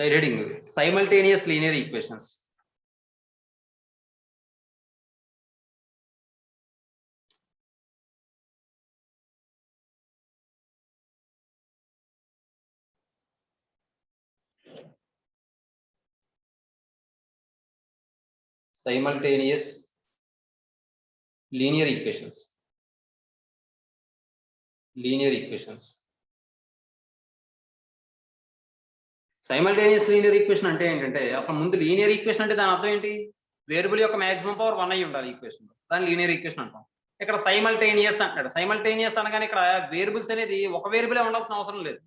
Side heading, simultaneous linear equations. Simultaneous linear equations. Linear equations. Simultaneous linear equation అంటే ఏంటంటే అసలు ముందు linear equation అంటే దాని అర్థం ఏంటి? వేరియబుల్ యొక్క మాక్సిమం పవర్ 1 అయి ఉండాలి ఈక్వేషన్. దాన్ని లీనియర్ ఈక్వేషన్ అంటాం. ఇక్కడ సైమల్టేనియస్ అంటాడు. సైమల్టేనియస్ అనగానే ఇక్కడ వేరియబుల్స్ అనేది ఒక వేరియబులే ఉండాల్సిన అవసరం లేదు.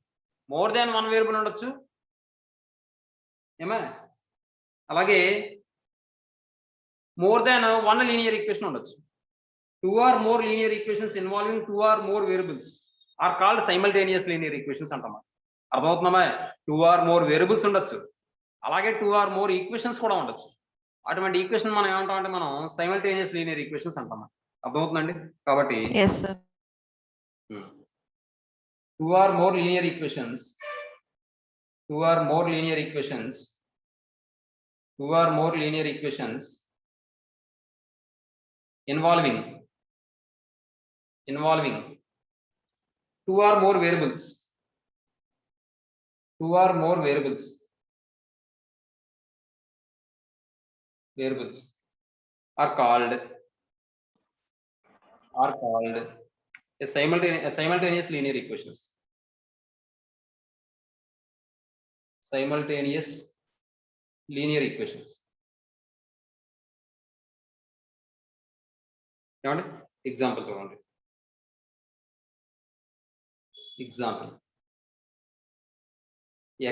మోర్ దాన్ 1 వేరియబుల్ ఉండొచ్చు. ఏమా? అలాగే మోర్ దాన్ 1 లీనియర్ ఈక్వేషన్ ఉండొచ్చు. 2 or more linear equations involving 2 or more variables are called simultaneous linear equations అంటాం. అర్థమవుతుందమ్మా? 2 or more వేరియబుల్స్ ఉండొచ్చు, అలాగే 2 or more ఈక్వేషన్స్ కూడా ఉండొచ్చు. అటువంటి ఈక్వేషన్ మనం ఏమంటాం అంటే మనం సైమల్టేనియస్ లీనియర్ ఈక్వేషన్స్ అంటాం. అర్థమవుతుందండి? కాబట్టి 2 or more linear equations, 2 or more linear equations, 2 or more linear equations involving 2 or more variables, 2 or more variables are called a simultaneous linear equations. Simultaneous linear equations. ఏమండి? Example చూడండి. Example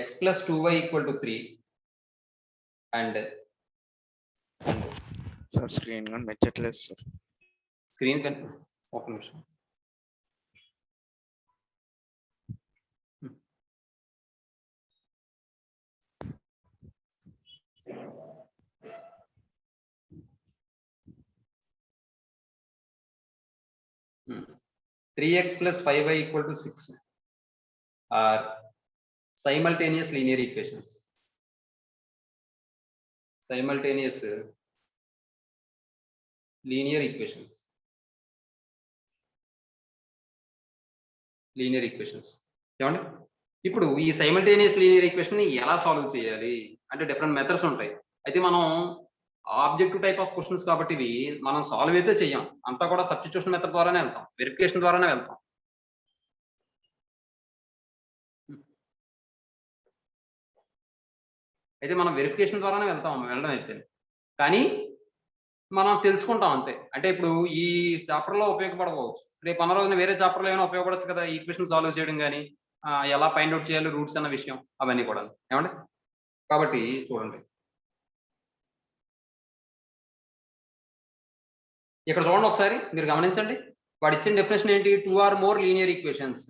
x plus 2y equal to 3 and sir screen కానీ మెచ్చట్లేదు sir. Screen కన్ ఒక నిమిషం. Hmm. 3x plus 5y equal to 6 are simultaneous linear equations. Simultaneous linear equations. Linear equations. ఏమండి? ఇప్పుడు ఈ simultaneous linear equation ని ఎలా సాల్వ్ చేయాలి అంటే డిఫరెంట్ మెథడ్స్ ఉంటాయి. అయితే మనం ఆబ్జెక్టివ్ టైప్ ఆఫ్ క్వశ్చన్స్ కాబట్టి ఇవి మనం సాల్వ్ అయితే చెయ్యం, అంతా కూడా సబ్స్టిట్యూషన్ మెథడ్ ద్వారానే వెళ్తాం, వెరిఫికేషన్ ద్వారానే వెళ్తాం. అయితే మనం వెరిఫికేషన్ ద్వారానే వెళ్ళడం అయితే, కానీ మనం తెలుసుకుంటాం అంతే. అంటే ఇప్పుడు ఈ చాప్టర్లో ఉపయోగపడవచ్చు, రేపు అన్న రోజున వేరే చాప్టర్లో ఏమైనా ఉపయోగపడచ్చు కదా, ఈక్వేషన్ సాల్వ్ చేయడం కానీ ఎలా ఫైండ్ అవుట్ చేయాలి రూట్స్ అన్న విషయం అవన్నీ కూడా. ఏమండి? కాబట్టి చూడండి, ఇక్కడ చూడండి ఒకసారి మీరు గమనించండి. వాడు ఇచ్చిన డెఫినేషన్ ఏంటి? 2 or more లీనియర్ ఈక్వేషన్స్.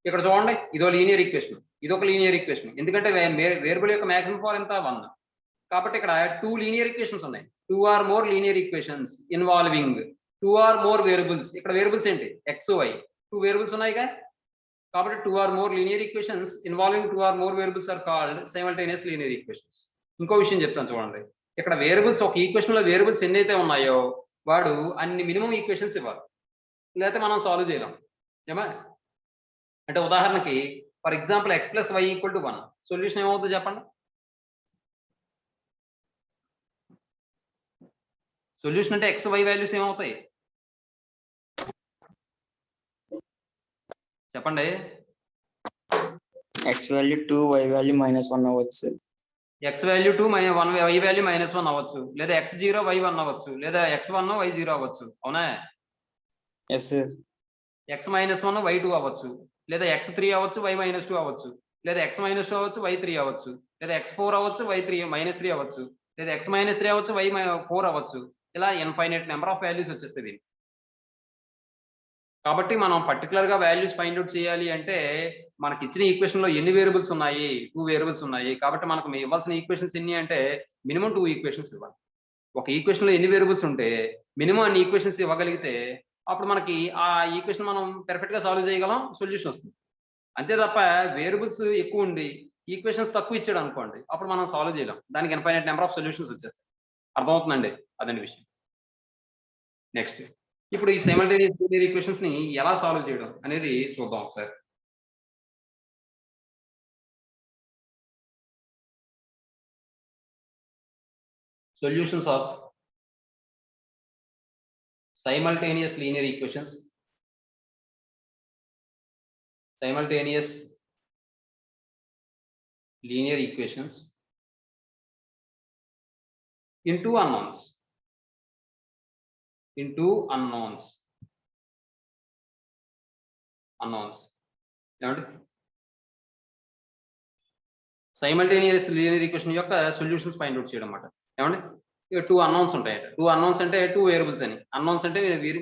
ఇక్కడ చూడండి, ఇదో లీనియర్ ఈక్వేషన్, ఇదొక లీనియర్ ఈక్వేషన్. ఎందుకంటే వేరియబుల్ యొక్క మాక్సిమం పవర్ ఎంత? 1. కాబట్టి ఇక్కడ 2 లీనియర్ ఈక్వేషన్స్ ఉన్నాయి. 2 or more linear equations involving 2 or more variables. ఇక్కడ వేరియబుల్స్ ఏంటి? X Y. 2 వేరియబుల్స్ ఉన్నాయిగా, కాబట్టి 2 or more linear equations involving 2 or more variables are called simultaneous linear equations. ఇంకో విషయం చెప్తాను చూడండి, ఇక్కడ వేరియబుల్స్ ఒక ఈక్వేషన్ లో వేరియబుల్స్ ఎన్నైతే ఉన్నాయో వాడు అన్ని మినిమం ఈక్వేషన్స్ ఇవ్వాలి, లేకపోతే మనం సాల్వ్ చేయలేం. ఏమా? అంటే ఉదాహరణకి for example x plus y equal to 1, solution ఏమవుతుంది చెప్పండి? సొల్యూషన్ అంటే x y వాల్యూస్ ఏమవుతాయి చెప్పండి? x వాల్యూ 2 y వాల్యూ -1 అవ్వచ్చు. x వాల్యూ 2 1 y వాల్యూ -1 అవ్వచ్చు, లేదా x0 y1 అవ్వచ్చు, లేదా x1 y0 అవ్వచ్చు. అవునా? yes sir. x -1 y2 అవ్వచ్చు, లేదా x3 అవ్వచ్చు y -2 అవ్వచ్చు, లేదా x -2 అవ్వచ్చు y3 అవ్వచ్చు, లేదా x4 అవ్వచ్చు y3 -3 అవ్వచ్చు, లేదా x -3 అవ్వచ్చు y4 అవ్వచ్చు. ఇలా ఇన్ఫైనైట్ నెంబర్ ఆఫ్ వాల్యూస్ వచ్చేస్తుంది. కాబట్టి మనం పర్టికులర్ గా వాల్యూస్ ఫైండ్ అవుట్ చేయాలి అంటే మనకి ఇచ్చిన ఈక్వేషన్ లో ఎన్ని వేరియబుల్స్ ఉన్నాయి? 2 వేరియబుల్స్ ఉన్నాయి. కాబట్టి మనకు ఇవ్వాల్సిన ఈక్వేషన్స్ ఎన్ని అంటే మినిమం 2 ఈక్వేషన్స్ ఇవ్వాలి. ఒక ఈక్వేషన్ లో ఎన్ని వేరియబుల్స్ ఉంటే మినిమం అన్ని ఈక్వేషన్స్ ఇవ్వగలిగితే అప్పుడు మనకి ఆ ఈక్వేషన్ మనం పర్ఫెక్ట్ గా సాల్వ్ చేయగలం, సొల్యూషన్ వస్తుంది. అంతే తప్ప వేరియబుల్స్ ఎక్కువ ఉండి ఈక్వేషన్స్ తక్కువ ఇచ్చాడు అనుకోండి, అప్పుడు మనం సాల్వ్ చేయలేం. దానికి ఇన్ఫైనైట్ నెంబర్ ఆఫ్ సొల్యూషన్స్ వచ్చేస్తాయి. అర్థమవుతుందండి? అదండి విషయం. నెక్స్ట్, ఇప్పుడు ఈ సైమల్టేనియస్ లీనియర్ ఈక్వేషన్స్ ని ఎలా సాల్వ్ చేయడం అనేది చూద్దాం ఒకసారి. Solutions of simultaneous linear equations. Simultaneous linear equations in two unknowns. In two unknowns. ఏమండి? సైమల్టేనియస్ లీనియర్ ఈక్వేషన్ యొక్క సొల్యూషన్స్ ఫైండ్ అవుట్ చేయడం అన్నమాట. ఏమండి? ఇక టూ అన్నౌన్స్ ఉంటాయట. టూ అన్నౌన్స్ అంటే టూ వేరియబుల్స్ అని. అన్నౌన్స్ అంటే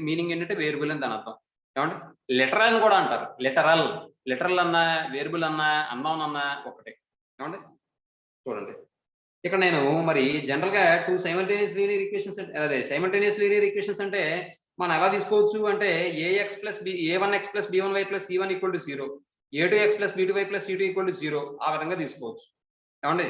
మీనింగ్ ఏంటంటే వేరియబుల్ అని దాని అర్థం. ఏమండి? లిటరల్ అని కూడా అంటారు. లిటరల్ అన్నా, వేరియబుల్ అన్నా, అన్నౌన్ అన్నా ఒకటే. ఏమండి? చూడండి, ఇక్కడ నేను మరి జనరల్ గా టూ సైమల్టేనియస్ లీనియర్ ఈక్వేషన్స్ అదే సైమల్టేనియస్ లీనియర్ ఈక్వేషన్స్ అంటే మనం ఎలా తీసుకోవచ్చు అంటే a x plus b A1x plus B1y plus C1 equal to 0, A2x plus B2y plus C2 equal to 0 ఆ విధంగా తీసుకోవచ్చు. ఏమండి?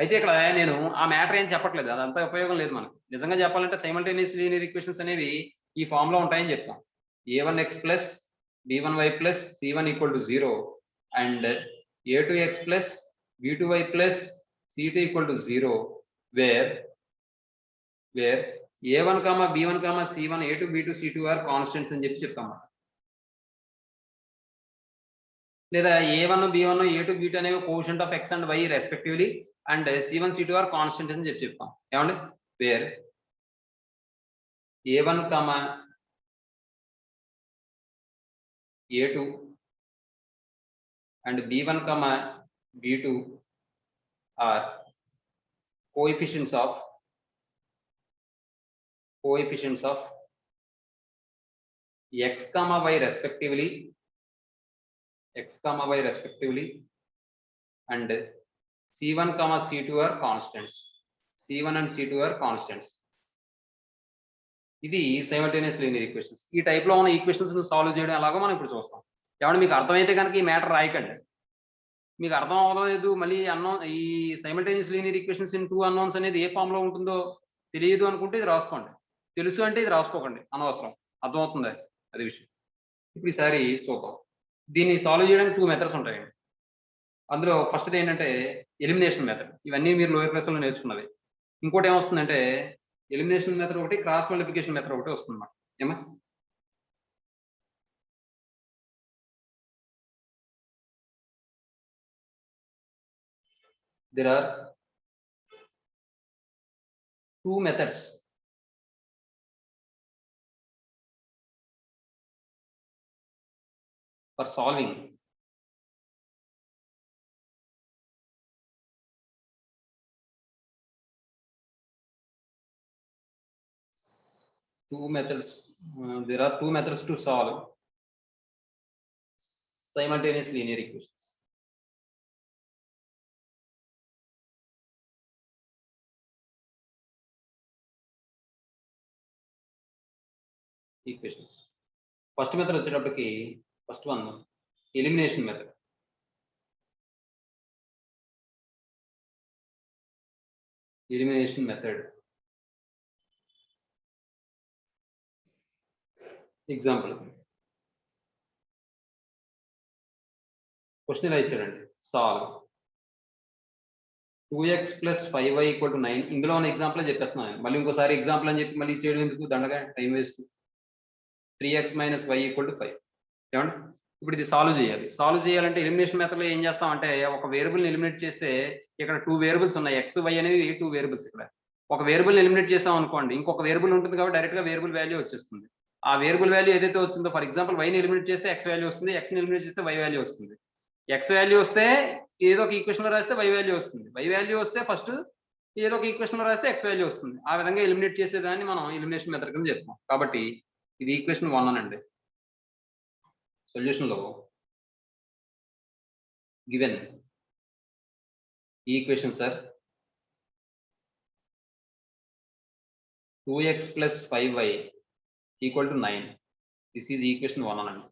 అయితే ఇక్కడ నేను ఆ మ్యాటర్ ఏం చెప్పట్లేదు, అదంతా ఉపయోగం లేదు మనకు. నిజంగా చెప్పాలంటే సైమల్టేనియస్ లీనియర్ ఈక్వేషన్స్ అనేవి ఈ ఫామ్ లో ఉంటాయని చెప్తాం. A1x plus B1y plus C1 equal to 0 and A2x plus B2y plus C2 equal to 0 where A1, B1, C1, A2, B2, C2 are constants అని చెప్పి చెప్తాం. లేదా A1, B1, A2, B2 అనేవి quotient of X and Y respectively and C1, C2 are constants అని చెప్పి చెప్తాం. ఏమండి? Where A1, A2 and B1, B2 are coefficients of X, Y respectively, and C1, C2 are constants. C1 and C2 are constants. ఇది simultaneous linear equations. ఈ type లో ఉన్న equations ను solve చేయడం ఎలాగో మనం ఇప్పుడు చూస్తాం. ఏమంటే మీకు అర్థమైతే కనుక ఈ మ్యాటర్ రాయకండి. మీకు అర్థం అవ్వలేదు మళ్ళీ ఈ simultaneous linear equations in two unknowns అనేది ఏ ఫామ్ లో ఉంటుందో తెలియదు అనుకుంటే ఇది రాసుకోండి. తెలుసు అంటే ఇది రాసుకోకండి, అనవసరం. అర్థమవుతుంది? అది విషయం. ఇప్పుడు ఈసారి చూద్దాం. దీన్ని సాల్వ్ చేయడానికి 2 మెథడ్స్ ఉంటాయండి. అందులో ఫస్ట్ది ఏంటంటే ఎలిమినేషన్ మెథడ్. ఇవన్నీ మీరు లోయర్ క్లాస్ లో నేర్చుకున్నవి. ఇంకోటి ఏమొస్తుందంటే ఎలిమినేషన్ మెథడ్ ఒకటి, క్రాస్ మల్టిప్లికేషన్ మెథడ్ ఒకటి వస్తుంది అన్నమాట. ఏమా? There are 2 methods for solving there are 2 methods to solve simultaneous linear equations. First method వచ్చేటప్పటికి first one elimination method. Example question ఇలా ఇచ్చాడండి, solve 2x plus 5y equal to 9. ఇందులో ఉన్న ఎగ్జాంపుల్ చెప్పేస్తున్నాను. మళ్ళీ ఇంకోసారి ఎగ్జాంపుల్ అని చెప్పి మళ్ళీ చేయడం ఎందుకు, దండగా time waste. 3x minus y equal to 5. ఏమండి? ఇప్పుడు ఇది సాల్వ్ చేయాలి. సాల్వ్ చేయాలంటే ఎలిమినేషన్ మెథడ్ లో ఏం చేస్తాం అంటే ఒక వేరియబుల్ ని ఎలిమినేట్ చేస్తే ఇక్కడ 2 వేరియబుల్స్ ఉన్నాయి, x, y అనేవి 2 వేరియబుల్స్. ఇక్కడ ఒక వేరియబుల్ ఎలిమినేట్ చేస్తాం అనుకోండి, ఇంకొక వేరియబుల్ ఉంటుంది కాబట్టి డైరెక్ట్ గా వేరియబుల్ వాల్యూ వచ్చేస్తుంది. ఆ వేరియబుల్ వాల్యూ ఏదైతే వచ్చిందో, ఫర్ ఎగ్జాంపుల్ y ని ఎలిమినేట్ చేస్తే x వాల్యూ వస్తుంది, x ని ఎలిమినేట్ చేస్తే y వాల్యూ వస్తుంది. x వాల్యూ వస్తే ఏదో ఒక ఈక్వేషన్ లో రాస్తే y వాల్యూ వస్తుంది, y వాల్యూ వస్తే ఫస్ట్ ఏదో ఒక ఈక్వేషన్ లో రాస్తే x వాల్యూ వస్తుంది. ఆ విధంగా ఎలిమినేట్ చేసేదాన్ని మనం ఎలిమినేషన్ మెథడ్ కింద చెప్తాం. కాబట్టి ఇది ఈక్వేషన్ 1 అనండి. సొల్యూషన్ లో given equations are 2x plus 5y equal to 9. This is equation 1 అనండి.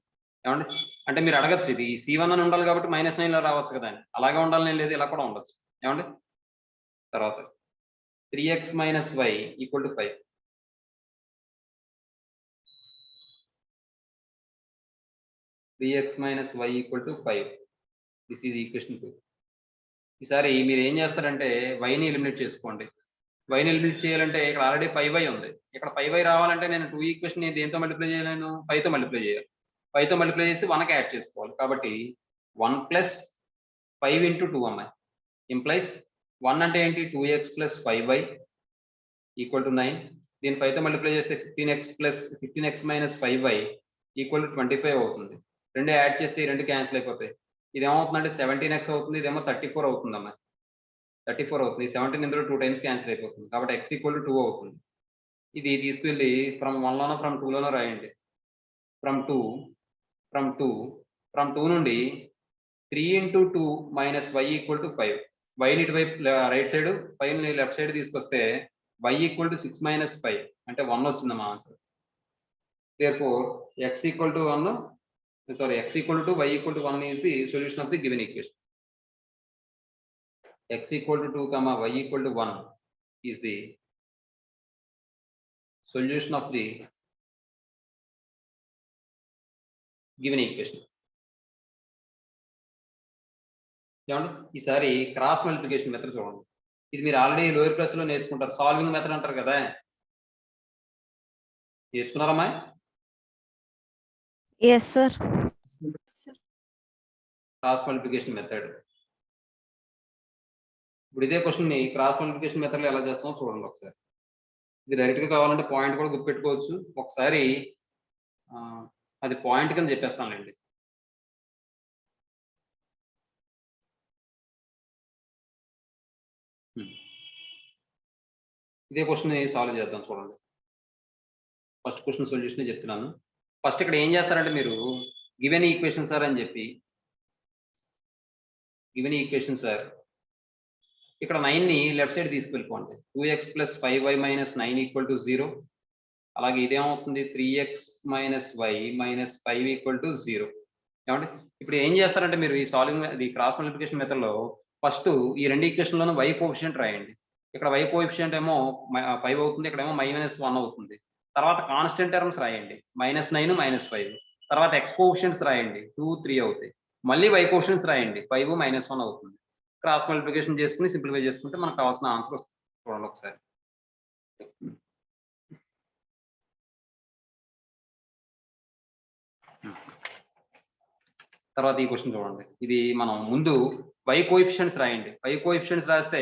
ఏమండి అంటే మీరు అడగచ్చు ఇది C1 అని ఉండాలి కాబట్టి -9 లో రావచ్చు కదా అని అలాగే ఉండాలని లేదు ఇలా కూడా ఉండొచ్చు ఏమండి తర్వాత 3x - y = 5 3x - y = 5 this is equation 2 ఈసారి మీరు ఏం చేస్తారంటే yని ఎలిమినేట్ చేసుకోండి yని ఎలిమినేట్ చేయాలంటే ఇక్కడ ఆల్రెడీ 5y ఉంది ఇక్కడ 5y రావాలంటే నేను 2 ఈక్వేషన్ దేంతో మల్టిప్లై చేయలేను 5తో మల్టిప్లై చేయాలి 5తో మల్టిప్లై చేసి 1కి యాడ్ చేసుకోవాలి కాబట్టి 1 + 5 × 2 అమ్మాయి ఇంప్లైస్ 1 అంటే ఏంటి 2x + 5y = 9 దీని 5తో మల్టిప్లై చేస్తే 15x - 5y = 25 అవుతుంది రెండు యాడ్ చేస్తే ఈ రెండు క్యాన్సిల్ అయిపోతాయి ఇది ఏమవుతుందంటే 17x అవుతుంది ఇదేమో 34 అవుతుంది అమ్మాయి 34 అవుతుంది 17 ఇందులో 2 టైమ్స్ క్యాన్సిల్ అయిపోతుంది కాబట్టి x = 2 అవుతుంది ఇది తీసుకెళ్ళి ఫ్రమ్ 1 లోనో ఫ్రమ్ 2 లోనో రాయండి ఫ్రమ్ 2 నుండి 3 × 2 - y = 5 yని ఇటువైపు రైట్ సైడ్ 5ని లెఫ్ట్ సైడ్ తీసుకొస్తే y = 6 - 5 అంటే 1 వచ్చిందమ్మా answer therefore x = 1 sorry x = y = 1 is the solution of the given equation x = 2 y = 1 is the solution of the given equation ఏమండి ఈసారి క్రాస్ మల్టిప్లికేషన్ మెథడ్ చూడండి ఇది మీరు ఆల్రెడీ లోయర్ క్లాస్ లో నేర్చుకుంటారు సాల్వింగ్ మెథడ్ అంటారు కదా నేర్చుకున్నారమ్మా Yes, sir. Cross multiplication method ఇప్పుడు ఇదే క్వశ్చన్ ని క్రాస్ మల్టిప్లికేషన్ మెథడ్ లో ఎలా చేస్తామో చూడండి ఒకసారి ఇది డైరెక్ట్ గా కావాలంటే పాయింట్ కూడా గుర్తుపెట్టుకోవచ్చు ఒకసారి అది పాయింట్ కింద చెప్పేస్తానండి ఇదే క్వశ్చన్ ని సాల్వ్ చేద్దాం చూడండి ఫస్ట్ క్వశ్చన్ సొల్యూషన్ చెప్తున్నాను ఫస్ట్ ఇక్కడ ఏం చేస్తారంటే మీరు గివెన్ ఈక్వేషన్ సార్ అని చెప్పి గివెన్ ఈక్వేషన్ సార్ ఇక్కడ 9ని లెఫ్ట్ సైడ్ తీసుకెళ్ళిపోండి 2x + 5y - 9 = 0 అలాగే ఇదేమవుతుంది 3x - y - 5 = 0 ఏమంటే ఇప్పుడు ఏం చేస్తారంటే మీరు ఈ సాల్వింగ్ ఇది క్రాస్ మల్టిప్లికేషన్ మెథడ్ లో ఫస్ట్ ఈ రెండు ఈక్వేషన్ లోనూ y కోఎఫిషియంట్ రాయండి ఇక్కడ y కోఎఫిషియంట్ ఏమో 5 అవుతుంది ఇక్కడ ఏమో -1 అవుతుంది తర్వాత కాన్స్టెంట్ టర్మ్స్ రాయండి -9 -5 తర్వాత x కోఎఫిషియంట్స్ రాయండి 2 3 అవుతాయి మళ్ళీ y కోఎఫిషియంట్స్ రాయండి 5 -1 అవుతుంది క్రాస్ మల్టిప్లికేషన్ చేసుకుని సింప్లిఫై చేసుకుంటే మనకు కావాల్సిన ఆన్సర్ వస్తుంది చూడండి ఒకసారి తర్వాత ఈ క్వశ్చన్ చూడండి ఇది మనం ముందు y కోఎఫిషియంట్స్ రాయండి y కోఎఫిషియంట్స్ రాస్తే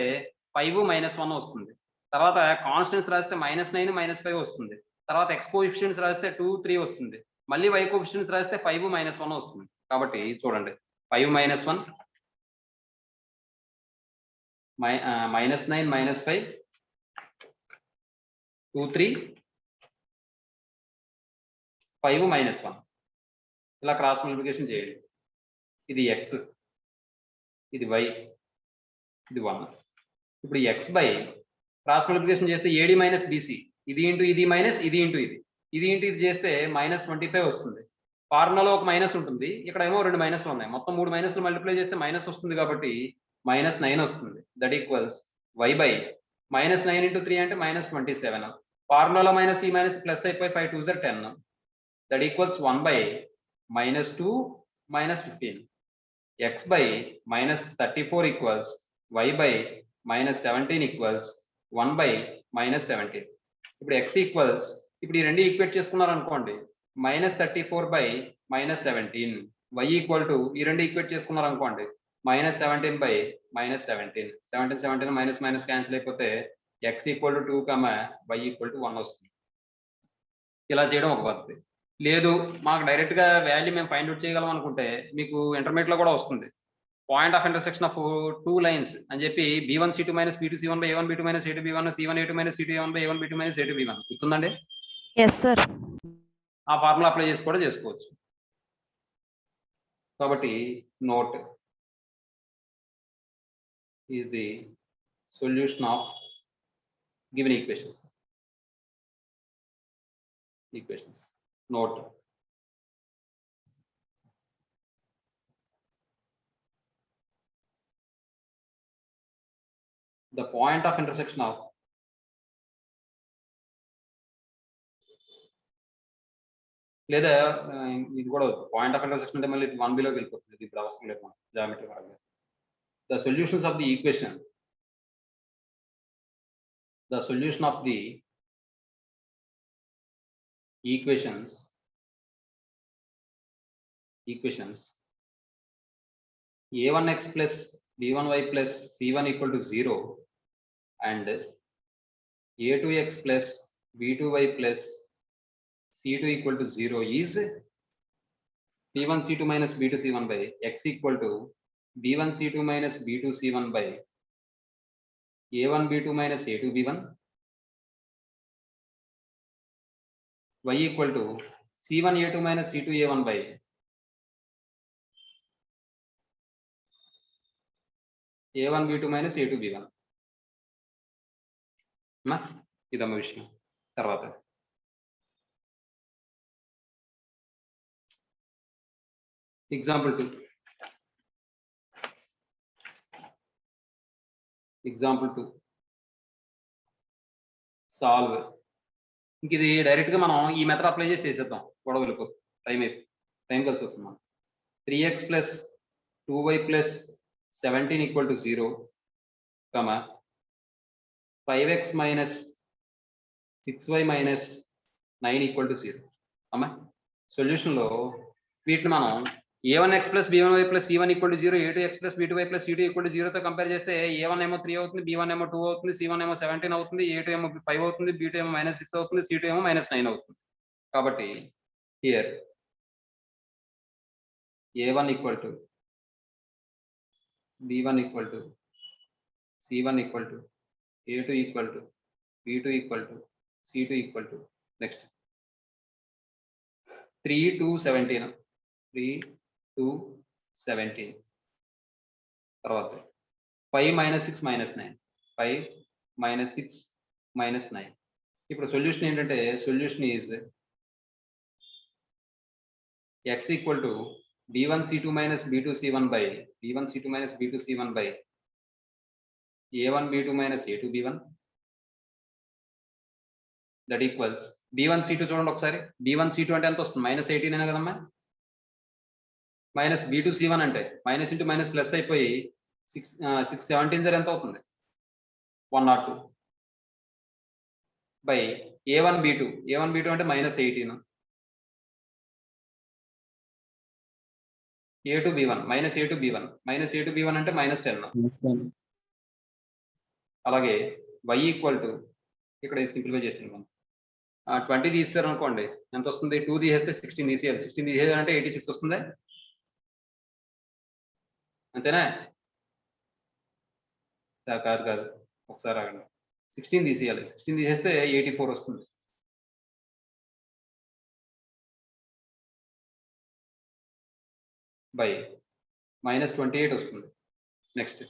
5 -1 వస్తుంది తర్వాత కాన్స్టెంట్స్ రాస్తే -9 -5 వస్తుంది తర్వాత x కోఎఫిషియంట్స్ రాస్తే 2 3 వస్తుంది మళ్ళీ y కోఎఫిషియంట్స్ రాస్తే 5 -1 వస్తుంది కాబట్టి చూడండి 5 - 1 -9 -5 2 3 5 -1 ఇలా క్రాస్ మల్టిప్లికేషన్ చేయండి ఇది x ఇది y ఇది 1 ఇప్పుడు x బై క్రాస్ మల్టిప్లికేషన్ చేస్తే AD - BC ఇది ఇంటూ ఇది మైనస్ ఇది ఇంటూ ఇది ఇంటూ ఇది చేస్తే -25 వస్తుంది ఫార్ములాలో ఒక మైనస్ ఉంటుంది ఇక్కడ ఏమో రెండు మైనస్లు ఉన్నాయి మొత్తం 3 మైనస్లు మల్టిప్లై చేస్తే మైనస్ వస్తుంది కాబట్టి -9 వస్తుంది దట్ ఈక్వల్స్ y బై -9 × 3 అంటే -27 ఫార్ములాలో మైనస్ ఈ మైనస్ ప్లస్ అయిపోయి 5 2s are 10 that equals 1 by -2 -15 x by -34 equals y by -17 equals 1 by -17 ఇప్పుడు x ఈక్వల్స్ ఇప్పుడు ఈ రెండు ఈక్వేట్ చేసుకున్నారు అనుకోండి -34 బై -17 y ఈక్వల్ టు ఈ రెండు ఈక్వేట్ చేసుకున్నారు అనుకోండి -17 బై -17 17 మైనస్ మైనస్ క్యాన్సిల్ అయిపోతే x equal to 2 y equal to 1 వస్తుంది ఇలా చేయడం ఒక పద్ధతి లేదు మాకు డైరెక్ట్ గా వాల్యూ మేము ఫైండ్ అవుట్ చేయగలం అనుకుంటే మీకు ఇంటర్మీడియట్ లో కూడా వస్తుంది point of intersection of 2 lines అని చెప్పి b1c2 - b2c1 a1b2 - a2b1 c1a2 - c2a1 a1b2 - a2b1 గుర్తుందండి Yes, sir. ఆ ఫార్ములా అప్లై చేసి కూడా చేసుకోవచ్చు కాబట్టి note is the solution of given equations note the point of intersection of లేదా ఇది కూడా పాయింట్ ఆఫ్ ఇంటర్సెక్షన్ అంటే మళ్ళీ 1 బిలోకి వెళ్ళిపోతుంది. ఇప్పుడు అవసరం లేదు మనకు జామెట్రీ పరంగా. The solutions of the equation, the solution of the equations a1x plus b1y plus c1 equal to 0 and a2x plus b2y plus c2 equal to 0 is b1 c2 minus b2 c1 by x equal to b1 c2 minus b2 c1 by a1 b2 minus a2 b1, y equal to c1 a2 minus c2 a1 by a1 b2 minus a2 b1. ఇదమ్మ విషయం. తర్వాత example 2. Solve. ఇంక ఇది direct గా మనం ఈ method apply చేసి చేసేద్దాం. గొడవ వెళ్ళిపోతుంది. టైం కలిసి వస్తుంది మనం. 3x plus 2y plus 17 equal to 0, 5x minus 6y minus 9 equal to 0. అమ్మా సొల్యూషన్ లో వీటిని మనం a1x plus b1y plus c1 equal to 0, a2x plus b2y plus c2 equal to 0 తో కంపేర్ చేస్తే a1 ఏమో 3 అవుతుంది, b1 ఏమో 2 అవుతుంది, c1 ఏమో 17 అవుతుంది, a2 ఏమో 5 అవుతుంది, b2 ఏమో -6 అవుతుంది, c2 ఏమో -9 అవుతుంది. కాబట్టి here a1 equal to b1 equal to c1 equal to a2 equal to b2 equal to c2 equal to next 3 2 17 తర్వాత 5 minus 6 minus 9, 5 minus 6 minus 9. ఇప్పుడు సొల్యూషన్ ఏంటంటే solution is x equal to b1 c2 minus b2 c1 by b1 c2 minus b2 c1 by a1 b2 minus a2 b1 that equals b1 c2 చూడండి ఒకసారి. b1 c2 అంటే ఎంత వస్తుంది? -18 అనే కదమ్మా. Minus b2 c1 అంటే minus into minus plus అయిపోయి 6 17 ఎంత అవుతుంది? 102 బై a1 b2 అంటే -18, a2 b1 a2 b1 అంటే -10. అలాగే y ఈక్వల్ టు ఇక్కడ సింప్లిఫై చేసింది మనం 20 తీస్తారు అనుకోండి ఎంత వస్తుంది? 2 తీసేస్తే 16 తీసేయాలి. 16 తీసేయాలంటే 86 వస్తుంది. అంతేనా? కాదు ఒకసారి ఆగండి. 16 తీసేయాలి. 16 తీసేస్తే 84 వస్తుంది. బై -28 వస్తుంది. నెక్స్ట్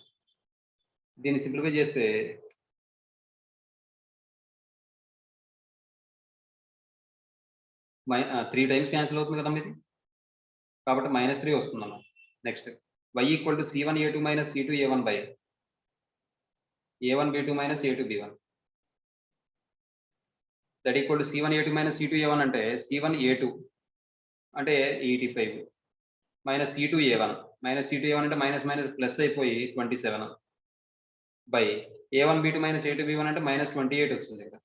దీన్ని సింప్లిఫై చేస్తే 3 టైమ్స్ క్యాన్సిల్ అవుతుంది కదమ్మా ఇది. కాబట్టి -3 వస్తుందమ్మా. Next y equal to c1 a2 minus c2 a1 by a1 b2 minus a2 b1 that equal to c1 a2 minus c2 a1 అంటే c1 a2 అంటే 85 మైనస్ c2 a1 అంటే minus plus అయిపోయి 27 by a1 b2 minus a2 b1 అంటే -28 వచ్చింది ఇక్కడ.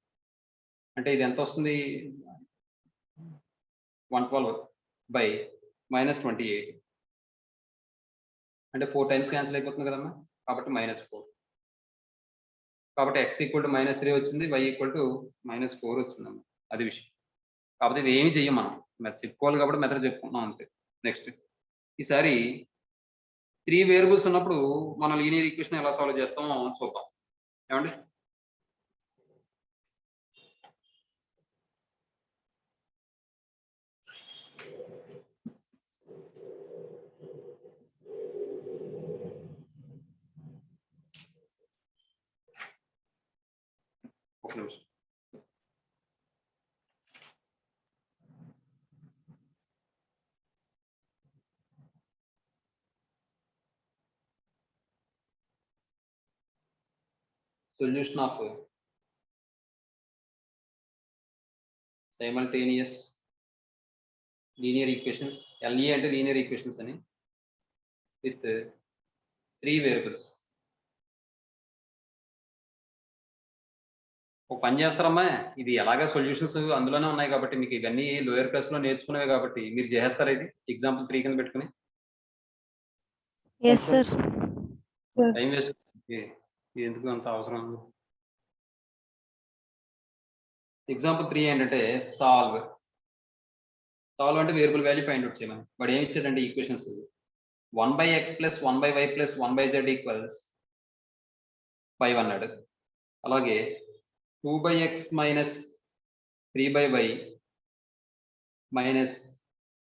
అంటే ఇది ఎంత వస్తుంది? 112 బై -28 అంటే 4 టైమ్స్ క్యాన్సిల్ అయిపోతుంది కదమ్మా. కాబట్టి -4. కాబట్టి x ఈక్వల్ టు -3 వచ్చింది, y ఈక్వల్ టు -4 వచ్చిందమ్మా. అది విషయం. కాబట్టి ఇది ఏమి చెయ్యం మనం. మెథడ్ చెప్పుకోవాలి కాబట్టి మెథడ్ చెప్పుకుంటున్నాం అంతే. నెక్స్ట్ ఈసారి 3 వేరియబుల్స్ ఉన్నప్పుడు మనం లీనియర్ ఈక్వేషన్ ఎలా సాల్వ్ చేస్తామో చూద్దాం. ఏమండి? ఒక నిమిషం. solution of simultaneous linear equations, LE అంటే linear equations అని, with 3 variables. ఒక పని చేస్తారమ్మా, ఇది ఎలాగా సొల్యూషన్స్ అందులోనే ఉన్నాయి కాబట్టి మీకు ఇవన్నీ లోయర్ క్లాస్ లో నేర్చుకునేవి కాబట్టి మీరు చేస్తారా ఇది ఎగ్జాంపుల్ 3 కింద పెట్టుకుని? Yes, sir. టైం వేస్ట్ ఎందుకు అంత అవసరం? ఎగ్జాంపుల్ 3 ఏంటంటే సాల్వ్ అంటే వేరియబుల్ వాల్యూ ఫైండ్ అవుట్ చేయమని. వాడు ఏమి ఇచ్చాడంటే ఈక్వేషన్స్ 1/x + 1/y + 1/z = 5 అన్నాడు. అలాగే 2/x - 3/y -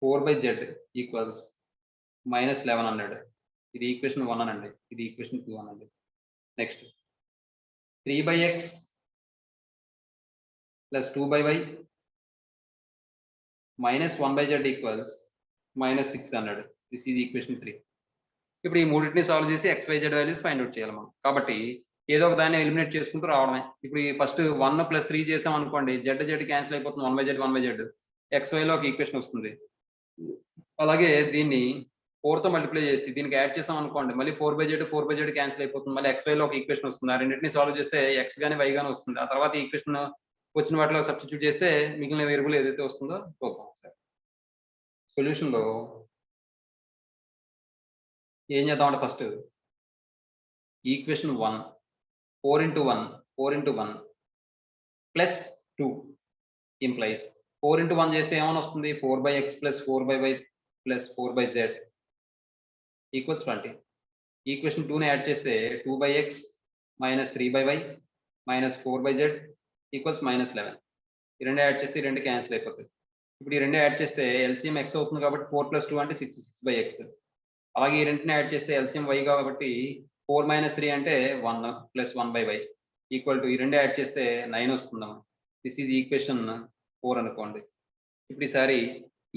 4/z = -11 అన్నాడు. ఇది ఈక్వేషన్ 1 అనండి, ఇది ఈక్వేషన్ 2 అనండి. నెక్స్ట్ 3/x + 2/y - 1/z = -6 అన్నాడు. This is equation 3. ఇప్పుడు ఈ మూడింటిని సాల్వ్ చేసి XYZ వాల్యూస్ ఫైండ్ అవుట్ చేయాలి మనం. కాబట్టి ఏదో ఒక దాన్ని ఎలిమినేట్ చేసుకుంటూ రావడమే. ఇప్పుడు ఈ ఫస్ట్ 1 + 3 చేసాం అనుకోండి, Z క్యాన్సిల్ అయిపోతుంది, 1/z XYలో ఒక ఈక్వేషన్ వస్తుంది. అలాగే దీన్ని 4తో మల్టిప్లై చేసి దీనికి యాడ్ చేసాం అనుకోండి, మళ్ళీ 4/z క్యాన్సిల్ అయిపోతుంది, మళ్ళీ XYలో ఒక ఈక్వేషన్ వస్తుంది. ఆ రెండింటిని సాల్వ్ చేస్తే X గానీ Y గానీ వస్తుంది. ఆ తర్వాత ఈక్వేషన్ వచ్చిన వాటిలో సబ్స్టిట్యూట్ చేస్తే మిగిలిన వేరియబుల్ ఏదైతే వస్తుందో చూద్దాం ఒకసారి. సొల్యూషన్ లో ఏం చేద్దామంటే ఫస్ట్ ఈక్వేషన్ 1 4 × 1 + 2 implies 4 × 1 చేస్తే ఏమని వస్తుంది? 4/x + 4/y + 4/z = 20. ఈక్వేషన్ 2ని యాడ్ చేస్తే 2/x - 3/y - 4/z = -11. ఈ రెండు యాడ్ చేస్తే ఈ రెండు క్యాన్సిల్ అయిపోతాయి. ఇప్పుడు ఈ రెండు యాడ్ చేస్తే ఎల్సిఎం x అవుతుంది కాబట్టి 4 + 2 అంటే 6/x. అలాగే ఈ రెండింటిని యాడ్ చేస్తే ఎల్సిఎం y కాబట్టి 4 - 3 అంటే 1 + 1/y = ఈ రెండు యాడ్ చేస్తే 9 వస్తుందమ్మా. దిస్ ఈజ్ ఈక్వేషన్ 4 అనుకోండి. ఇప్పుడు ఈసారి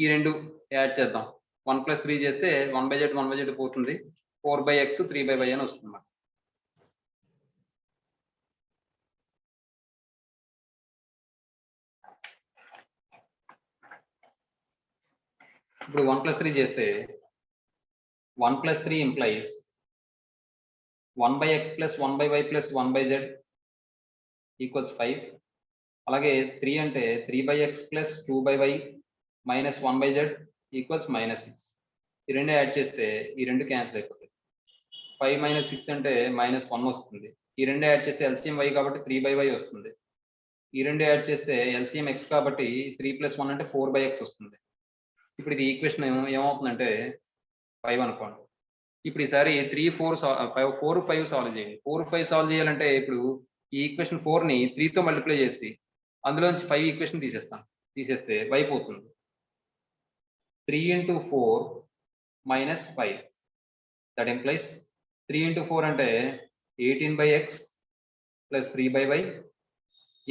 ఈ రెండు యాడ్ చేద్దాం. 1 + 3 చేస్తే 1/z పోతుంది, 4/x 3/y అని వస్తుంది. ఇప్పుడు 1 + 3 చేస్తే 1 + 3 implies 1/x + 1/y + 1/z = 5. అలాగే 3 అంటే 3/x + 2/y - 1/z = -6. ఈ రెండు యాడ్ చేస్తే ఈ రెండు క్యాన్సిల్ అయిపోతాయి. 5 - 6 అంటే -1 వస్తుంది. ఈ రెండు యాడ్ చేస్తే ఎల్సిఎం y కాబట్టి 3/y వస్తుంది. ఈ రెండు యాడ్ చేస్తే ఎల్సిఎం x కాబట్టి 3 + 1 అంటే 4/x వస్తుంది. ఇప్పుడు ఇది ఈక్వేషన్ ఏమవుతుందంటే 5 అనుకోండి. ఇప్పుడు ఈసారి 3, 4, 5 సాల్వ్ చేయండి. 4, 5 సాల్వ్ చేయాలంటే ఇప్పుడు ఈ ఈక్వేషన్ 4ని 3తో మల్టిప్లై చేసి అందులోంచి 5 ఈక్వేషన్ తీసేస్తే y పోతుంది. 3 × 4 - 5 దట్ ఇంప్లైస్ 3 × 4 అంటే 18/x + 3/y =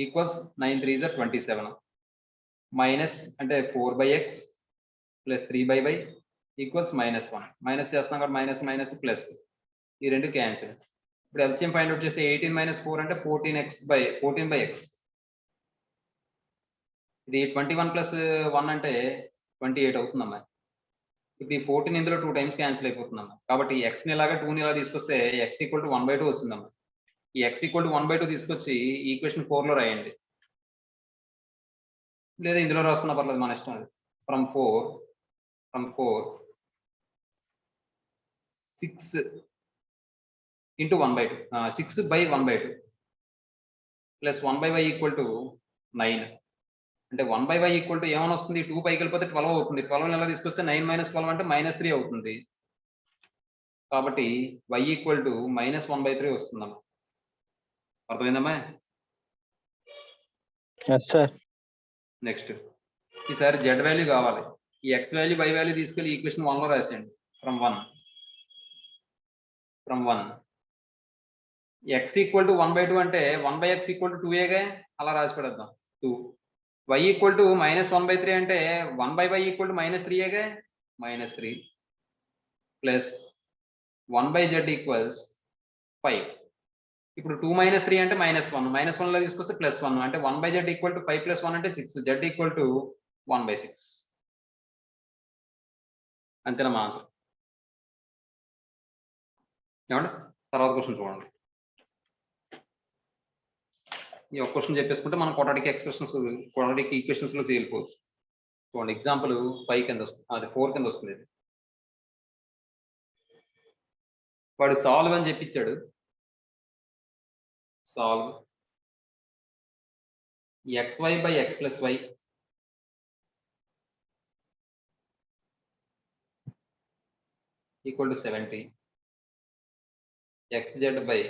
9 3 = 27 మైనస్ అంటే 4/x + 3/y = -1. మైనస్ చేస్తున్నాం కాబట్టి మైనస్ ప్లస్ ఈ రెండు క్యాన్సిల్. ఇప్పుడు ఎల్సిఎం ఫైండ్ అవుట్ చేస్తే 18 - 4 అంటే 14/x. ఇది 21 + 1 అంటే 28 అవుతుందమ్మా. ఇప్పుడు ఈ 14 ఇందులో 2 టైమ్స్ క్యాన్సిల్ అయిపోతుందమ్మా. కాబట్టి xని ఇలాగా 2ని ఇలా తీసుకొస్తే x = 1/2 వస్తుందమ్మా. ఈ x = 1/2 తీసుకొచ్చి ఈక్వేషన్ 4లో రాయండి, లేదా ఇందులో రాసుకున్నా పర్లేదు, మన ఇష్టం అది. From 4 6 × 1/2 6/1/2 + 1/y = 9. అంటే 1/y = ఏమని వస్తుంది? 2 పైకి వెళ్ళిపోతే 12 అవుతుంది. 12 ఎలా తీసుకొస్తే 9 - 12 అంటే -3 అవుతుంది. కాబట్టి y = -1/3 వస్తుందమ్మా. అర్థమైందమ్మా? నెక్స్ట్ ఈసారి z వాల్యూ కావాలి. ఈ x వాల్యూ y వాల్యూ తీసుకెళ్ళి ఈక్వేషన్ 1లో రాసేయండి. ఫ్రమ్ 1 x = 1/2 అంటే 1/x = 2a అలా రాసి పెడదాం. 2 y = -1/3 అంటే 1/y = -3a -3 ప్లస్ 1/z = 5. ఇప్పుడు 2 - 3 అంటే -1, -1 లో తీసుకొస్తే +1 అంటే 1/z ఈక్వల్ టు 5 + 1 అంటే 6, z ఈక్వల్ టు 1/6. అంతేనా మా ఆన్సర్? ఏమండి? తర్వాత క్వశ్చన్ చూడండి. ఈ ఒక్క క్వశ్చన్ చెప్పేసుకుంటే మనం క్వాడ్రాటిక్ ఎక్స్ప్రెషన్స్, క్వాడ్రాటిక్ ఈక్వేషన్స్ లో వెళ్ళిపోవచ్చు. చూడండి ఎగ్జాంపుల్ 5 కింద వస్తుంది, అది 4 కింద వస్తుంది. ఇది వాడు సాల్వ్ అని చెప్పించాడు. Solve xy by x plus y equal to 70, xz by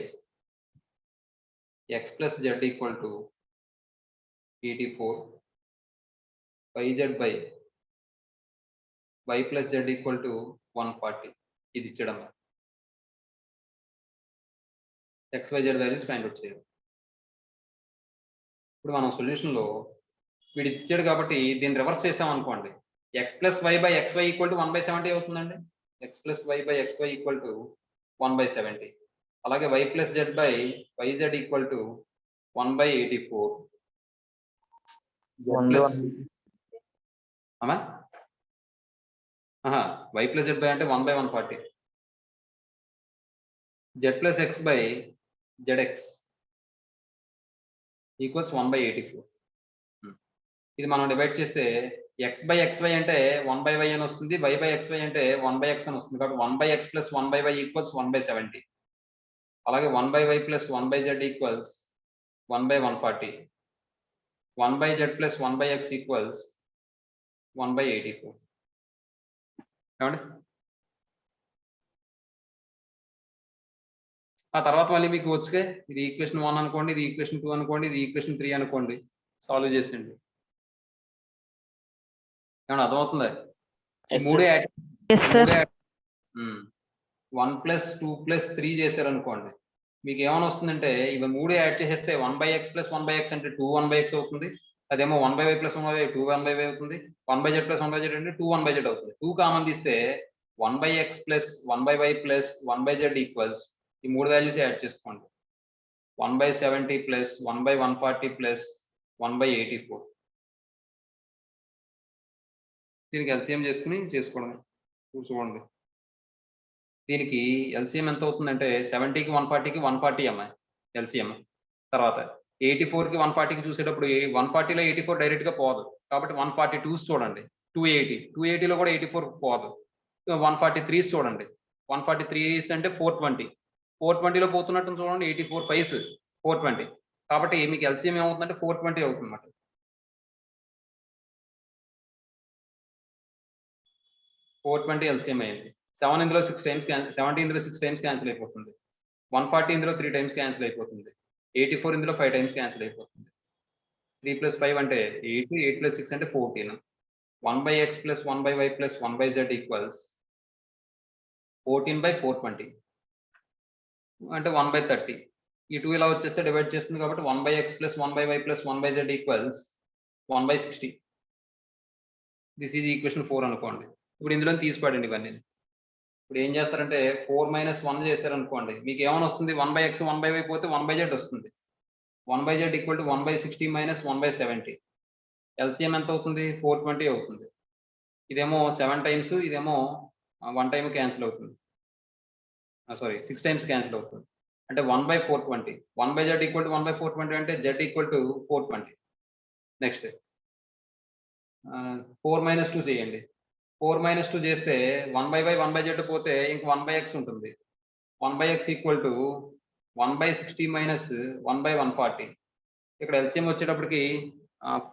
x plus z equal to 84, yz by y plus z equal to 140. ఇది ఇచ్చడం xyz వాల్యూస్ ఫైండ్ అవుట్ చేయాలి. ఇప్పుడు మనం సొల్యూషన్ లో వీడు ఇచ్చాడు కాబట్టి దీన్ని రివర్స్ చేసాం అనుకోండి, x plus y by xy equal to 1/70 అవుతుందండి. x plus y by xy equal to 1/70. అలాగే y plus z by yz equal to 1/84. y plus z by అంటే 1/140. z plus x by zx equals 1/84. ఇది మనం divide చేస్తే x by xy అంటే 1/y అని వస్తుంది, y by xy అంటే 1/x అని వస్తుంది. కాబట్టి 1/x plus 1/y ఈక్వల్స్ 1/70. అలాగే 1/y plus 1/z equals 1/140. 1/z plus 1/x equals 1/84. ఏమండి? ఆ తర్వాత మళ్ళీ మీకు వచ్చే ఇది ఈక్వేషన్ 1 అనుకోండి, ఇది ఈక్వేషన్ 2 అనుకోండి, ఇది ఈక్వేషన్ 3 అనుకోండి, సాల్వ్ చేసేయండి. ఏమన్నా అర్థమవుతుందా? మూడే 1 + 2 + 3 చేశారనుకోండి, మీకు ఏమైనా వస్తుందంటే ఇవి 3 యాడ్ చేసేస్తే 1/x plus 1/x అంటే 2/1/x అవుతుంది. అదేమో 1/y plus 1/y 2/1/y అవుతుంది. 1/z plus 1/z అంటే 2/1/z అవుతుంది. 2 కామన్ తీస్తే 1/x plus 1/y plus 1/z equals ఈ 3 వాల్యూస్ యాడ్ చేసుకోండి. 1/70 plus 1/140 plus 1/84. దీనికి ఎల్సిఎం చేసుకుని చేసుకోవడం చూడండి. దీనికి ఎల్సిఎం ఎంత అవుతుందంటే 70కి 140కి 140 అమ్మాయి ఎల్సిఎం. తర్వాత 84కి 140కి చూసేటప్పుడు 140లో 84 డైరెక్ట్ గా పోదు, కాబట్టి 142 చూడండి. 280లో కూడా 84 పోదు. 143 చూడండి. 143 అంటే 420లో పోతున్నట్టు చూడండి. 84 5 420. కాబట్టి మీకు ఎల్సిఎం ఏమవుతుందంటే 420 అవుతుంది అన్నమాట. 420 ఎల్సిఎం అయింది. 7 ఇందులో 6 టైమ్స్ 70 ఇందులో 6 టైమ్స్ క్యాన్సిల్ అయిపోతుంది. 140 ఇందులో 3 టైమ్స్ క్యాన్సిల్ అయిపోతుంది. 84 ఇందులో 5 టైమ్స్ క్యాన్సిల్ అయిపోతుంది. 3 + 5 అంటే 8, 8 + 6 అంటే 14. 1/x plus 1/y plus 1/z equals 14/420 అంటే 1/30. ఈ 2 ఇలా వచ్చేస్తే డివైడ్ చేస్తుంది కాబట్టి 1/x plus 1/y plus 1/z equals 1/60. This is equation 4 అనుకోండి. ఇప్పుడు ఇందులో తీసిపడండి ఇవన్నీ. ఇప్పుడు ఏం చేస్తారంటే 4 - 1 చేశారనుకోండి, మీకు ఏమైనా వస్తుంది? 1/x 1/y పోతే 1/z వస్తుంది. 1/z equal to 1/60 - 1/70. ఎల్సిఎం ఎంత అవుతుంది? 420 అవుతుంది. ఇదేమో 7 టైమ్స్, ఇదేమో 1 టైమ్ క్యాన్సిల్ అవుతుంది. సారీ 6 టైమ్స్ క్యాన్సిల్ అవుతుంది. అంటే 1/420. 1/z ఈక్వల్ టు 1/420 అంటే z ఈక్వల్ టు 420. నెక్స్ట్ 4 - 2 చేయండి. 4 - 2 చేస్తే 1/y 1/z పోతే ఇంక 1/x ఉంటుంది. 1/x equal to 1/60 - 1/140. ఇక్కడ ఎల్సిఎం వచ్చేటప్పటికి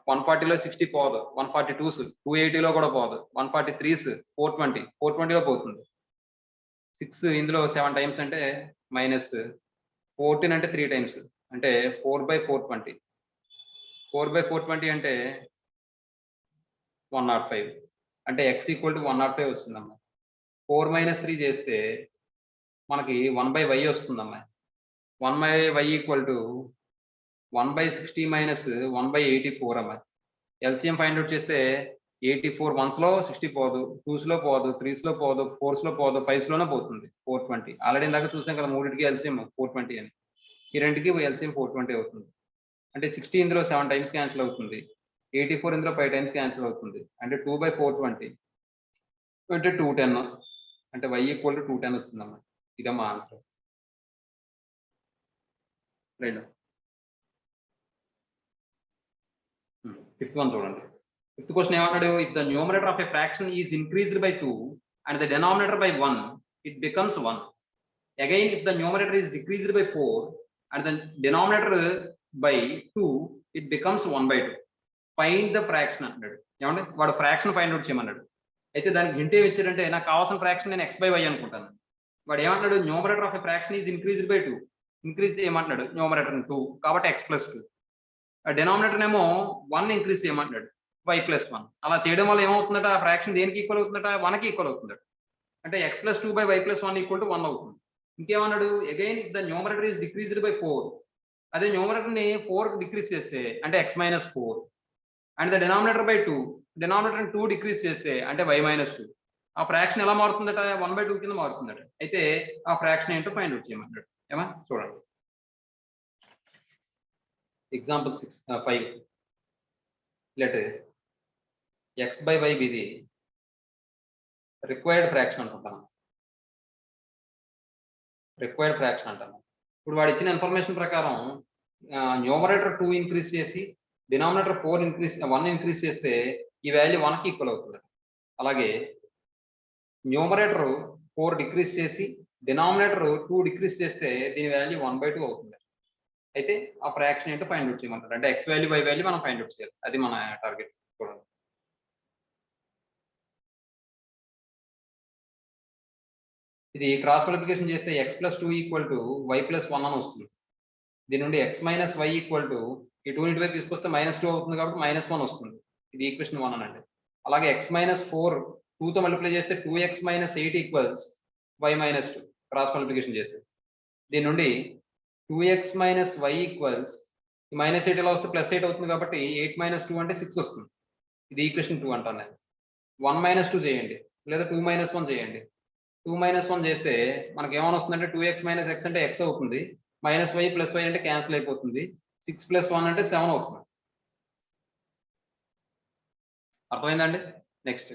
140లో 60 పోదు, 142s 280లో కూడా పోదు, 143s 420లో పోతుంది. 6 ఇందులో 7 టైమ్స్ అంటే -14 అంటే 3 టైమ్స్ అంటే 4/420. 4/420 అంటే 105 అంటే x ఈక్వల్ టు 105 వస్తుందమ్మా. 4 - 3 చేస్తే మనకి 1/y వస్తుందమ్మా. 1/y ఈక్వల్ టు 1/60 - 1/84 అమ్మా. ఎల్సిఎం ఫైండ్ అవుట్ చేస్తే 84 1స్లో 60 పోదు, 2స్లో పోదు, 3స్లో పోదు, 4స్లో పోదు, 5స్లోనే పోతుంది 420. ఆల్రెడీ ఇందాక చూసాం కదా మూడింటికి ఎల్సిఎం 420 అని. ఈ రెండుకి ఎల్సిఎం 420 అవుతుంది. అంటే 60 ఇందులో 7 టైమ్స్ క్యాన్సిల్ అవుతుంది. 84 ఇందులో 5 టైమ్స్ క్యాన్సిల్ అవుతుంది. అంటే 2/420 అంటే 210 అంటే y ఈక్వల్ టు 210 వచ్చిందమ్మా. ఇదమ్మా ఆన్సర్. రైట్. ఫిఫ్త్ వన్ చూడండి. ఫిఫ్త్ క్వశ్చన్ ఏమంటాడు? If the numerator of a fraction is increased by 2 and the denominator by 1 it becomes 1. Again if the numerator is decreased by 4 and the denominator by 2 it becomes 1/2. Find the fraction అంటున్నాడు. ఏమంటే వాడు fraction find out చేయమన్నాడు. అయితే దానికి hint ఏమి ఇచ్చాడంటే నాకు కావాల్సిన ఫ్రాక్షన్ నేను x/y అనుకుంటాను. వాడు ఏమంటున్నాడు? Numerator of a fraction is increased by 2. Increase చేయమంటున్నాడు న్యూమరేటర్ 2 కాబట్టి x+2. డినామినేటర్ ఏమో 1 ఇంక్రీజ్ చేయమంటున్నాడు y+1. అలా చేయడం వల్ల ఏమవుతుందట? ఆ ఫ్రాక్షన్ దేనికి ఈక్వల్ అవుతుందట? 1కి ఈక్వల్ అవుతుందట. అంటే x+2/y+1 ఈక్వల్ టు 1 అవుతుంది. ఇంకేమన్నాడు? Again if the numerator is decreased by 4. అదే న్యూమరేటర్ ని 4 డిక్రీజ్ చేస్తే అంటే x-4 and the denominator by 2 denominator 2 decrease చేస్తే అంటే y-2. ఆ ఫ్రాక్షన్ ఎలా మారుతుందట? 1/2 కింద మారుతుందట. అయితే ఆ ఫ్రాక్షన్ ఏంటో ఫైండ్ అవుట్ చేయమంటాడు. ఏమా చూడండి. ఎగ్జాంపుల్ 5 లెట్ x/y ఇది రిక్వైర్డ్ ఫ్రాక్షన్ అనుకుంటాను. రిక్వైర్డ్ ఫ్రాక్షన్ అంటాను. ఇప్పుడు వాడు ఇచ్చిన ఇన్ఫర్మేషన్ ప్రకారం న్యూమరేటర్ 2 ఇంక్రీజ్ చేసి డినామినేటర్ 1 ఇంక్రీజ్ చేస్తే ఈ వాల్యూ 1కి ఈక్వల్ అవుతుంది. అలాగే న్యూమరేటర్ 4 డిక్రీజ్ చేసి డినామినేటర్ 2 డిక్రీజ్ చేస్తే దీని వాల్యూ 1/2 అవుతుంది. అయితే ఆ ఫ్రాక్షన్ ఏంటో ఫైండ్ అవుట్ చేయమంటారు. అంటే x వాల్యూ y వాల్యూ మనం ఫైండ్ అవుట్ చేయాలి. అది మన టార్గెట్. చూడండి. ఇది క్రాస్ మల్టిప్లికేషన్ చేస్తే x+2 ఈక్వల్ టు y+1 అని వస్తుంది. దీని నుండి x-y ఈక్వల్ టు ఈ 2 ఇంటి వైపు తీసుకొస్తే -2 అవుతుంది కాబట్టి -1 వస్తుంది. ఇది ఈక్వేషన్ 1 అనండి. అలాగే x-4 2తో మల్టిప్లై చేస్తే 2x - 8 equals y-2 cross multiplication చేస్తే. దీని నుండి 2x - y ఈక్వల్స్ -8 ఎలా వస్తే +8 అవుతుంది కాబట్టి 8 - 2 అంటే 6 వస్తుంది. ఇది ఈక్వేషన్ 2 అంటాను నేను. 1 - 2 చేయండి లేదా 2 - 1 చేయండి. 2 - 1 చేస్తే మనకి ఏమైనా వస్తుందంటే 2x - x అంటే x అవుతుంది. -y + y అంటే క్యాన్సిల్ అయిపోతుంది. 6 + 1 అంటే 7 అవుతుంది. అర్థమైందండి? నెక్స్ట్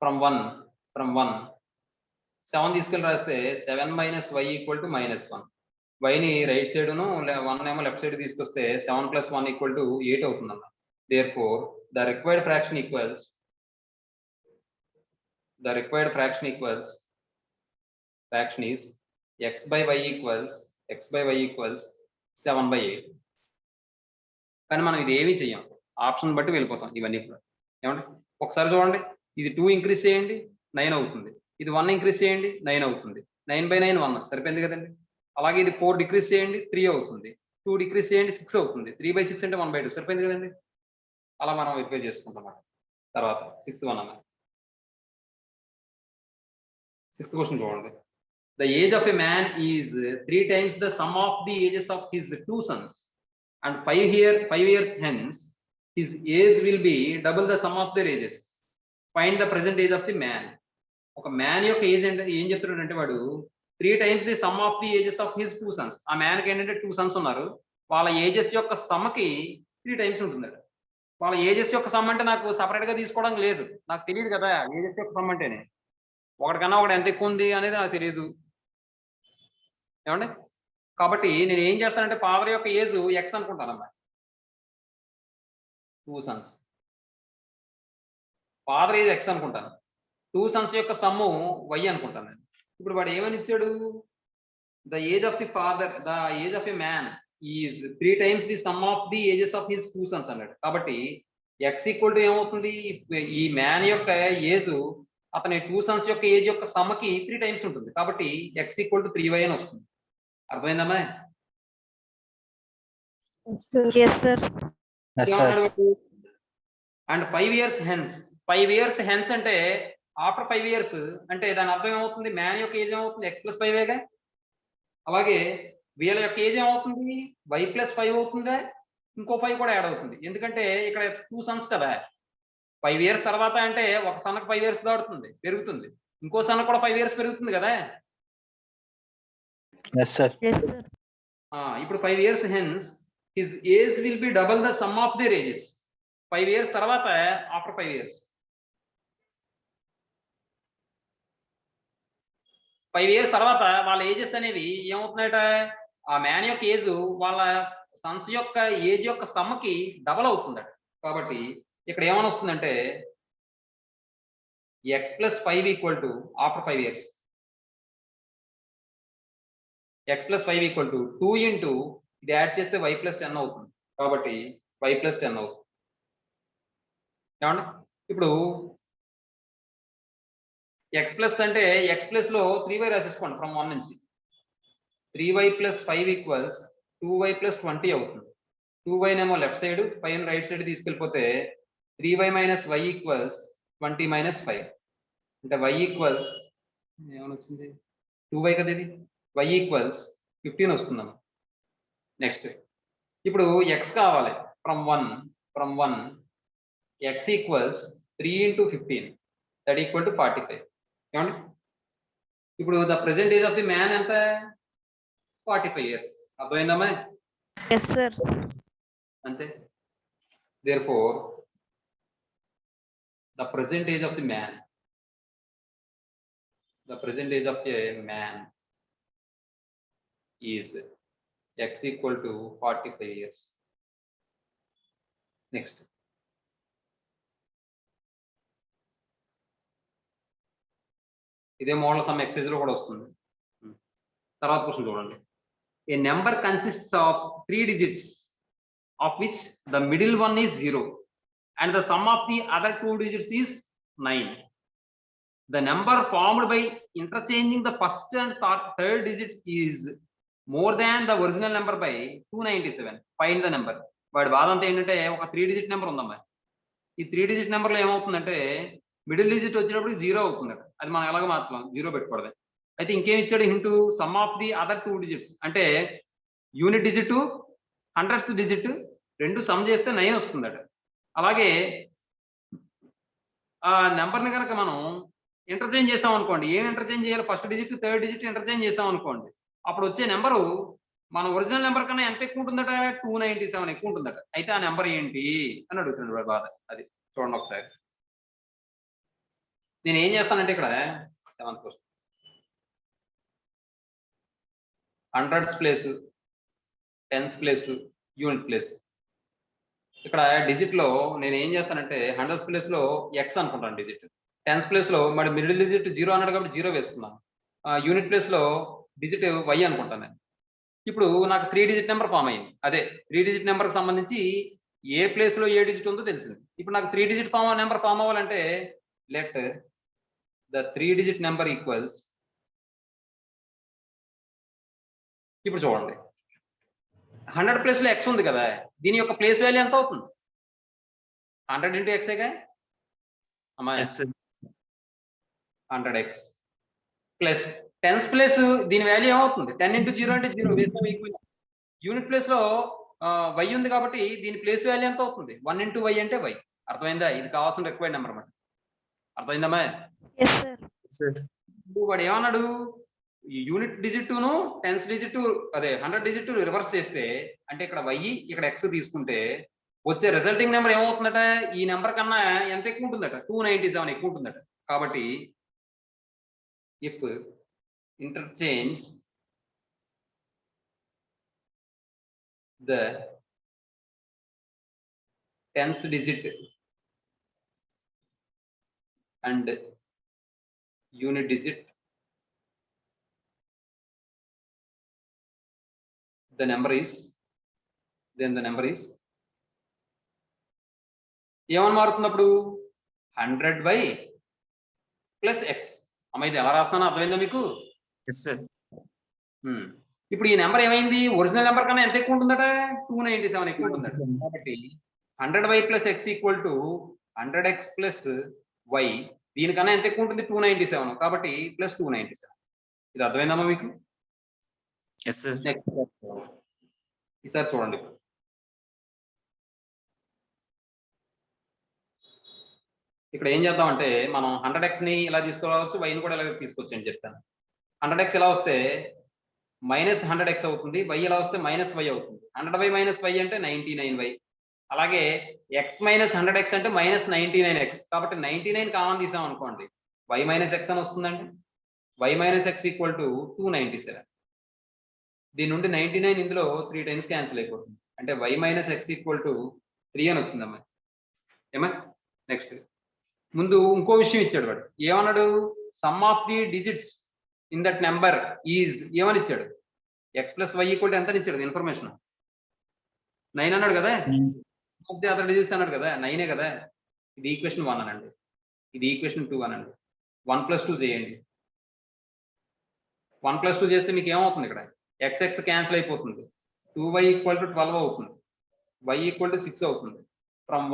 ఫ్రమ్ 1 7 తీసుకెళ్ళి రాస్తే 7 - y ఈక్వల్ టు -1. వైని రైట్ సైడ్ను 1 ఏమో లెఫ్ట్ సైడ్ తీసుకొస్తే 7 + 1 ఈక్వల్ టు 8 అవుతుందన్న. Therefore the required fraction equals fraction is x/y equals 7/8. కానీ మనం ఇది ఏమీ చెయ్యం. ఆప్షన్ బట్టి వెళ్ళిపోతాం ఇవన్నీ కూడా. ఏమంటే ఒకసారి చూడండి. ఇది 2 ఇంక్రీజ్ చేయండి 9 అవుతుంది. ఇది 1 ఇంక్రీజ్ చేయండి 9 అవుతుంది. 9/9 1 సరిపోయింది కదండి. అలాగే ఇది 4 డిక్రీజ్ చేయండి 3 అవుతుంది. 2 డిక్రీజ్ చేయండి 6 అవుతుంది. 3/6 అంటే 1/2 సరిపోయింది కదండి. అలా మనం వెరిఫై చేసుకుంటాం. తర్వాత 6th వన్ అన్న. 6th క్వశ్చన్ చూడండి. The age of a man is 3 times the sum of the ages of his 2 sons, and 5 years hence his age will be double the sum of their ages. Find the present age of the man. ఒక man యొక్క age అంటే ఏం చెప్తున్నాడంటే వాడు 3 times the sum of the ages of his 2 sons. ఆ మ్యాన్కి ఏంటంటే 2 sons ఉన్నారు. వాళ్ళ ఏజెస్ యొక్క సమ్మకి 3 టైమ్స్ ఉంటుంది. వాళ్ళ ఏజెస్ యొక్క సమ్ అంటే నాకు సపరేట్ గా తీసుకోవడం లేదు. నాకు తెలియదు కదా ఏజెస్ యొక్క సమ్ అంటేనే. ఒకటికన్నా ఒకటి ఎంత ఎక్కువ ఉంది అనేది నాకు తెలియదు. ఏమండి? కాబట్టి నేను ఏం చేస్తానంటే ఫాదర్ యొక్క ఏజ్ ఎక్స్ అనుకుంటానమ్మా. 2 sons. ఫాదర్ ఏజ్ ఎక్స్ అనుకుంటాను. 2 sons యొక్క సమ్ము వై అనుకుంటాను. ఇప్పుడు వాడు ఏమని ఇచ్చాడు? The age of a man is 3 times the some of the ages of his 2 sons అన్నాడు. కాబట్టి ఎక్స్ ఈక్వల్ టు ఏమవుతుంది? ఈ మ్యాన్ యొక్క ఏజ్ అతని 2 sons యొక్క ఏజ్ యొక్క సమ్మకి 3 టైమ్స్ ఉంటుంది. కాబట్టి ఎక్స్ ఈక్వల్ టు 3y అని వస్తుంది. అర్థమైందమ్మా? And 5 years hence. 5 years hence అంటే ఆఫ్టర్ 5 years అంటే దాని అర్థం ఏమవుతుంది? మ్యాన్ యొక్క ఏజ్ ఏమవుతుంది? x+5గా. అలాగే వీళ్ళ యొక్క ఏజ్ ఏమవుతుంది? y+5 అవుతుందా? ఇంకో 5 కూడా యాడ్ అవుతుంది. ఎందుకంటే ఇక్కడ 2 sons కదా. 5 years తర్వాత అంటే ఒక సన్నకు 5 years దాడుతుంది పెరుగుతుంది. ఇంకో సన్న కూడా 5 years పెరుగుతుంది కదా. ఇప్పుడు 5 years hence his age will be double the sum of their ages. 5 years తర్వాత after 5 years 5 years తర్వాత వాళ్ళ ఏజెస్ అనేవి ఏమవుతున్నాయట, ఆ మ్యాన్ యొక్క ఏజ్ వాళ్ళ సన్స్ యొక్క ఏజ్ యొక్క సమ్కి డబల్ అవుతుందట. కాబట్టి ఇక్కడ ఏమని వస్తుందంటే x+5 equal to after 5 years x+5 equal to 2 into ఇది యాడ్ చేస్తే y+10 అవుతుంది. కాబట్టి y+10 అవుతుంది. ఏమండి ఇప్పుడు x+ అంటే x+ లో 3y రాసేసుకోండి ఫ్రమ్ 1 నుంచి. 3y + 5 ఈక్వల్స్ 2y + 20 అవుతుంది. 2y నేమో లెఫ్ట్ సైడ్, 5 రైట్ సైడ్ తీసుకెళ్ళిపోతే 3y - y ఈక్వల్స్ 20 - 5 అంటే y ఈక్వల్స్ ఏమని వచ్చింది 2y కదా, ఇది y ఈక్వల్స్ 15 వస్తుందమ్మా. నెక్స్ట్ ఇప్పుడు x కావాలి from 1 x equals 3 × 15 that equal to 45. ఏమండి ఇప్పుడు the present age of the man ఎంత 45 years. అర్థమైందమ్మా? Yes, sir. అంతే. Therefore the present age of a man is x equal to 45 years. Next. ఇదే model some excise లో కూడా వస్తుంది. తర్వాత క్వశ్చన్ చూడండి. A number consists of 3 digits of which the middle one is 0 and the sum of the other 2 digits is 9. The number formed by interchanging the first and third digit is more than the original number by 297. Find the number. వాడి బాధ అంతా ఏంటంటే ఒక 3 digit number ఉందమ్మా. ఈ 3 digit నెంబర్లో ఏమవుతుందంటే middle digit వచ్చేటప్పుడు 0 అవుతుందట. అది మనం ఎలాగ మార్చలేం, 0 పెట్టుకోవడమే. అయితే ఇంకేం ఇచ్చాడు hint sum of the other 2 digits అంటే యూనిట్ డిజిట్ హండ్రెడ్స్ డిజిట్ రెండు సమ్ చేస్తే 9 వస్తుందట. అలాగే ఆ నెంబర్ని కనుక మనం ఇంటర్చేంజ్ చేసాం అనుకోండి, ఏం ఇంటర్చేంజ్ చేయాలి, first digit third digit interchange చేసాం అనుకోండి, అప్పుడు వచ్చే నెంబరు మన ఒరిజినల్ నెంబర్ కన్నా ఎంత ఎక్కువ ఉంటుందట, 297 ఎక్కువ ఉంటుందట. అయితే ఆ నెంబర్ ఏంటి అని అడుగుతున్నాడు వాడి బాధ. అది చూడండి ఒకసారి. నేను ఏం చేస్తానంటే ఇక్కడ 7th question hundreds place, tens place, unit place. ఇక్కడ డిజిట్ లో నేను ఏం చేస్తానంటే హండ్రెడ్స్ ప్లేస్ లో ఎక్స్ అనుకుంటాను డిజిట్, టెన్స్ ప్లేస్ లో మరి మిడిల్ డిజిట్ 0 అన్నాడు కాబట్టి 0 వేసుకున్నాను, యూనిట్ ప్లేస్ లో డిజిట్ y అనుకుంటాను నేను. ఇప్పుడు నాకు 3 digit నెంబర్ ఫామ్ అయింది. అదే 3 digit నెంబర్ కి సంబంధించి ఏ ప్లేస్ లో ఏ డిజిట్ ఉందో తెలిసింది. ఇప్పుడు నాకు 3 digit నెంబర్ ఫామ్ అవ్వాలంటే let the 3 digit number equals, ఇప్పుడు చూడండి 100 ప్లేస్ లో ఎక్స్ ఉంది కదా, దీని యొక్క ప్లేస్ వాల్యూ ఎంత అవుతుంది, 100 × ఎక్సేగా అమ్మా, 100x ప్లస్ టెన్స్ ప్లేస్ దీని వాల్యూ ఏమవుతుంది, 10 × 0 అంటే 0 వేసాం ఈక్వల్. యూనిట్ ప్లేస్ లో y ఉంది కాబట్టి దీని ప్లేస్ వాల్యూ ఎంత అవుతుంది, 1 × y అంటే y. అర్థమైందా? ఇది కావాల్సిన రిక్వైర్డ్ నెంబర్ అన్నమాట. అర్థమైందమ్మా? Yes, sir. వాడు ఏమన్నాడు, ఈ యూనిట్ డిజిట్ను టెన్స్ డిజిట్ అదే 100 డిజిట్ రివర్స్ చేస్తే అంటే ఇక్కడ y ఇక్కడ x తీసుకుంటే వచ్చే రిజల్టింగ్ నెంబర్ ఏమవుతుందట, ఈ నెంబర్ కన్నా ఎంత ఎక్కువ ఉంటుందట, 297 ఎక్కువ ఉంటుందట. కాబట్టి if interchange the tense digit and unit digit, the number is ఏమని మారుతుంది అప్పుడు 100/+ x. అమ్మ ఇది ఎలా రాస్తున్నానో అర్థమైందా మీకు? ఇప్పుడు ఈ నెంబర్ ఏమైంది, ఒరిజినల్ నెంబర్ కన్నా ఎంత ఎక్కువ ఉంటుందట, 297 ఎక్కువ ఉంటుందట. కాబట్టి 100y + x equal to 100x + y, దీనికన్నా ఎంత ఎక్కువ ఉంటుంది, 297. కాబట్టి +297. ఇది అర్థమైందమ్మా మీకు? ఈసారి చూడండి. ఇక్కడ ఏం చేద్దామంటే మనం 100x ని ఇలా తీసుకురావచ్చు, y ని కూడా ఇలా తీసుకొచ్చి అని చెప్తాను. 100x ఇలా వస్తే మైనస్ 100x అవుతుంది, y ఇలా వస్తే మైనస్ y అవుతుంది. 100y మైనస్ y అంటే 99y. అలాగే x మైనస్ 100x అంటే మైనస్ 99x. కాబట్టి 99 కామన్ తీసాం అనుకోండి, y మైనస్ x అని వస్తుందండి. y minus x equal to 297. దీని నుండి 99 ఇందులో 3 టైమ్స్ క్యాన్సిల్ అయిపోతుంది, అంటే y minus x equal to 3 అని వచ్చిందమ్మా. ఏమా నెక్స్ట్ ముందు ఇంకో విషయం ఇచ్చాడు వాడు, ఏమన్నాడు, sum of the digits in that number is ఏమని ఇచ్చాడు, x plus y equal to ఎంత ఇచ్చాడు ఇన్ఫర్మేషన్, 9 అన్నాడు కదా, ఆఫ్ ది అదర్ డిజిట్స్ అన్నాడు కదా, 9 కదా. ఇది ఈక్వేషన్ 1 అనండి, ఇది ఈక్వేషన్ 2 అనండి. 1 + 2 చేయండి. 1 + 2 చేస్తే మీకు ఏమవుతుంది, ఇక్కడ ఎక్స్ ఎక్స్ క్యాన్సిల్ అయిపోతుంది, 2y ఈక్వల్ టు 12 అవుతుంది, y ఈక్వల్ టు 6 అవుతుంది. ఫ్రమ్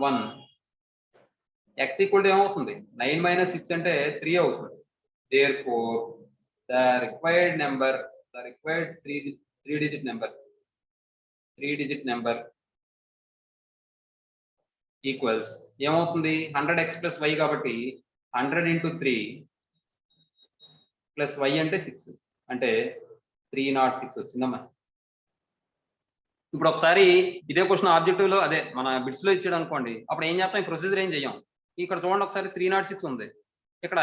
1 x ఈక్వల్ టు ఏమవుతుంది, 9 మైనస్ 6 అంటే 3 అవుతుంది. therefore the required number, the required 3 digit number equals ఏమవుతుంది, 100x ప్లస్ y కాబట్టి 100 × 3 ప్లస్ y అంటే 6 అంటే 306 వచ్చిందమ్మా. ఇప్పుడు ఒకసారి ఇదే క్వశ్చన్ ఆబ్జెక్టివ్ లో అదే మన బిట్స్ లో ఇచ్చాడు అనుకోండి, అప్పుడు ఏం చేస్తాం, ఈ ప్రొసీజర్ ఏం చెయ్యం. ఇక్కడ చూడండి ఒకసారి 306 ఉంది, ఇక్కడ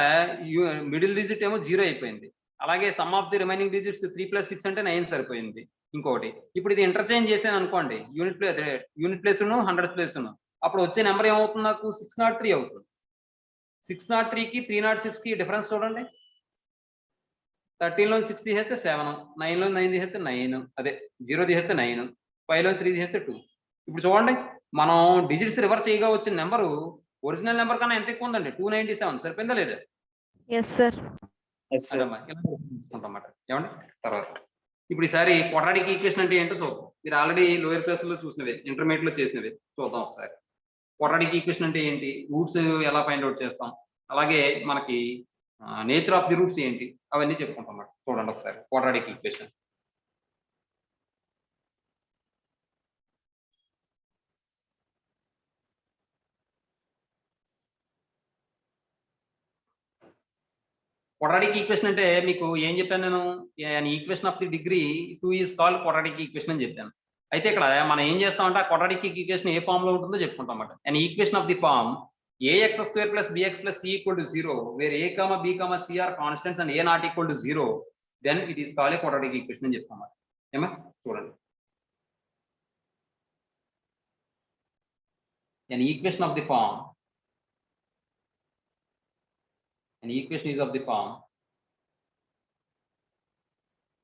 మిడిల్ డిజిట్ ఏమో 0 అయిపోయింది. అలాగే some of the remaining digits 3 + 6 అంటే 9 సరిపోయింది. ఇంకోటి ఇప్పుడు ఇది ఇంటర్చేంజ్ చేశాను అనుకోండి, యూనిట్ ప్లేస్ 100 ప్లేస్, అప్పుడు వచ్చే నెంబర్ ఏమవుతుంది, నాకు 603 అవుతుంది. 603కి 306కి డిఫరెన్స్ చూడండి, 13లో 6 తీసేస్తే 7, 9లో 9 తీసేస్తే 9, అదే 0 తీసేస్తే 9, 5లో 3 తీసేస్తే 2. ఇప్పుడు చూడండి మనం డిజిట్స్ రివర్స్ చేయగా వచ్చిన నెంబరు ఒరిజినల్ నెంబర్ కన్నా ఎంత ఎక్కువ ఉందండి, 297. సరిపోయిందా లేదా? Yes sir. అదమ్మా అన్నమాట. ఏమండి తర్వాత ఇప్పుడు ఈసారి క్వాడ్రాటిక్ ఈక్వేషన్ అంటే ఏంటో చూద్దాం. మీరు ఆల్రెడీ లోయర్ క్లాస్ లో చూసినవి, ఇంటర్మీడియట్ లో చేసినవి చూద్దాం ఒకసారి. క్వాడ్రాటిక్ ఈక్వేషన్ అంటే ఏంటి, రూట్స్ ఎలా ఫైండ్ అవుట్ చేస్తాం, అలాగే మనకి నేచర్ ఆఫ్ ది రూట్స్ ఏంటి, అవన్నీ చెప్పుకుంటాం అన్నమాట. చూడండి ఒకసారి క్వాడ్రాటిక్ ఈక్వేషన్. క్వాడ్రాటిక్ ఈక్వేషన్ అంటే మీకు ఏం చెప్పాను నేను, equation of the degree 2 is called quadratic equation అని చెప్పాను. అయితే ఇక్కడ మనం ఏం చేస్తామంటే ఆ క్వాడ్రాటిక్ ఈక్వేషన్ ఏ ఫామ్ లో ఉంటుందో చెప్పుకుంటాం అన్నమాట. And equation of the form ax² + bx + c = 0 where a, b, c are constants and a not equal to 0, then it is called a quadratic equation అని చెప్తాం అన్నమాట. ఏమా చూడండి, an equation of the form, an equation is of the form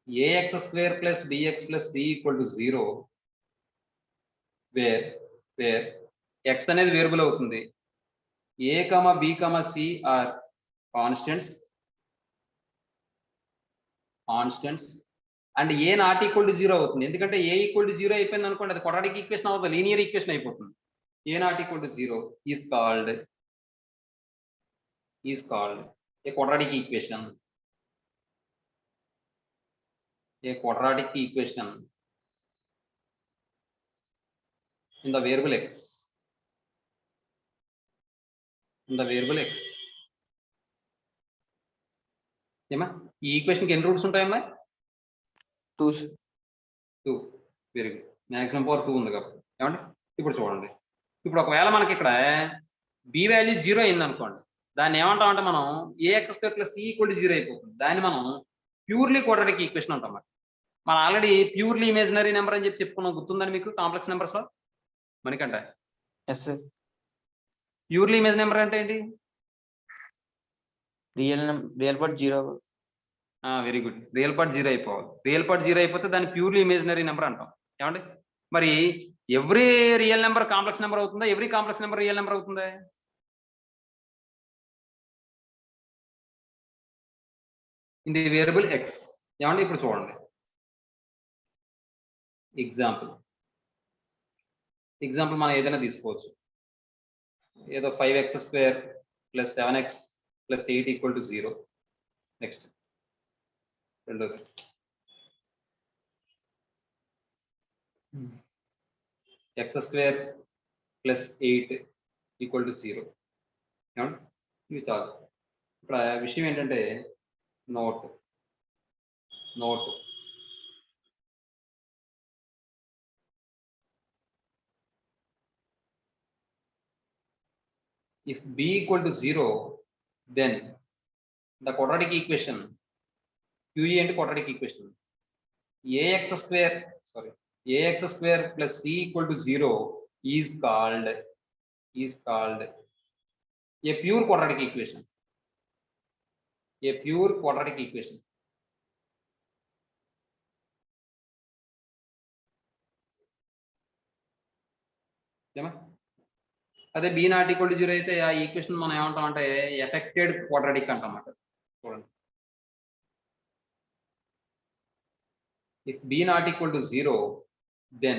ax² + bx + c = 0 where x అనేది variable అవుతుంది, a, b, c are constants and a not equal to 0 అవుతుంది. ఎందుకంటే a equal to 0 అయిపోయింది అనుకోండి, అది క్వాడ్రాటిక్ ఈక్వేషన్ అవుతుంది, linear equation అయిపోతుంది. a not equal to 0 is called a quadratic equation. A quadratic equation in the variable x. ఏమా ఈ ఈక్వేషన్కి ఎన్ని రూట్స్ ఉంటాయమ్మా? 2. వెరీ గుడ్, మ్యాక్సిమం పవర్ 2 ఉంది కాబట్టి. ఏమంటే ఇప్పుడు చూడండి, ఇప్పుడు ఒకవేళ మనకి ఇక్కడ b వాల్యూ 0 అయింది అనుకోండి, దాన్ని ఏమంటాం అంటే మనం ax² + c = 0 అయిపోతుంది. దాన్ని మనం ప్యూర్లీ క్వాడ్రాటిక్ ఈక్వేషన్ అంటాం. మనం ఆల్రెడీ ప్యూర్లీ ఇమేజినరీ నెంబర్ అని చెప్పుకున్నాం, గుర్తుందని మీకు కాంప్లెక్స్ నెంబర్స్ లో మనకంట. ప్యూర్లీ ఇమేజ్ నెంబర్ అంటే ఏంటి? Real part 0. Very good, real part 0 అయిపోవాలి. రియల్ పార్ట్ 0 అయిపోతే దాన్ని ప్యూర్లీ ఇమేజినరీ నెంబర్ అంటాం. ఏమండి మరి every real number complex number అవుతుందా, every complex number real number అవుతుందా? In the variable x. ఏమండి ఇప్పుడు చూడండి ఎగ్జాంపుల్ మనం ఏదైనా తీసుకోవచ్చు. ఏదో 5x² + 7x + 8 = 0. నెక్స్ట్ రెండోది x² + 8 = 0. ఇవి చాలు. ఇక్కడ విషయం ఏంటంటే note, note. If b equal to 0, then the quadratic equation QE and quadratic equation ax square plus c equal to 0 is called a pure quadratic equation. A pure quadratic equation. అదే b not equal to 0 అయితే ఆ equation మనం ఏమంటాం అంటే affected quadratic అంటామట. చూడండి, if b not equal to 0, then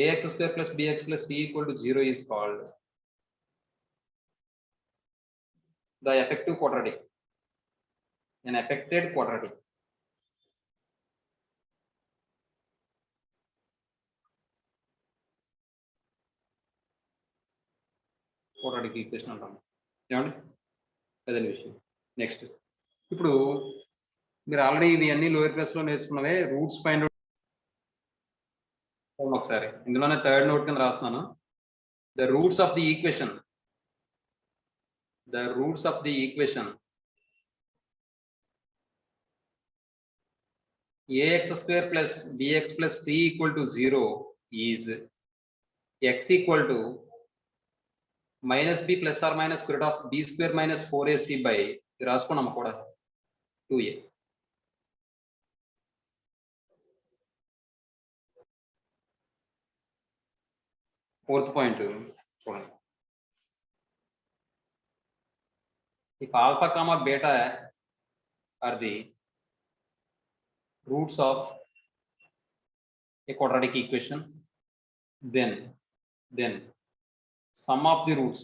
ax square plus bx plus c equal to 0 is called the effective quadratic, an affected quadratic. Quadratic equation అంటాం. ఏమండి అదే విషయం. నెక్స్ట్, ఇప్పుడు మీరు ఆల్రెడీ ఇవి అన్ని లోయర్ క్లాస్ లో నేర్చుకున్నవే. రూట్స్ ఫైండ్ ఒకసారి ఇందులోనే థర్డ్ నోట్ కింద రాస్తున్నాను. The roots of the equation ax square plus bx plus c equal to 0 is x equal to minus b plus or minus square root of b square minus 4ac by రాసుకున్నాము కూడా 2a. Fourth point చూడండి. if alpha comma beta are the roots of a quadratic equation, then sum of the roots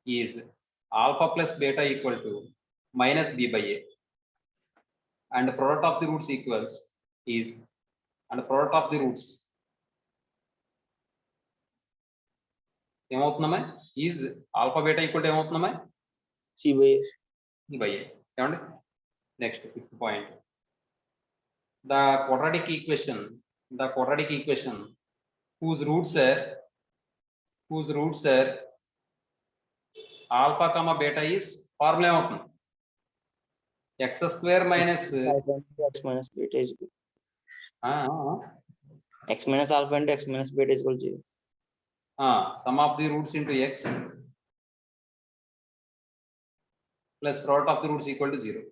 is alpha plus beta equal to minus b by a, and the product of the roots ఏమవుతుందమ్మా? Is alpha beta equal to ఏమవుతుందమ్మా? C by A. By A. ఏమండి next fifth point, the quadratic equation whose roots are alpha comma beta is formula ఏమవుతుంది? x square minus X minus beta is equal. X minus alpha into X minus beta is equal to 0. sum of the roots into x plus product of the roots equal to 0.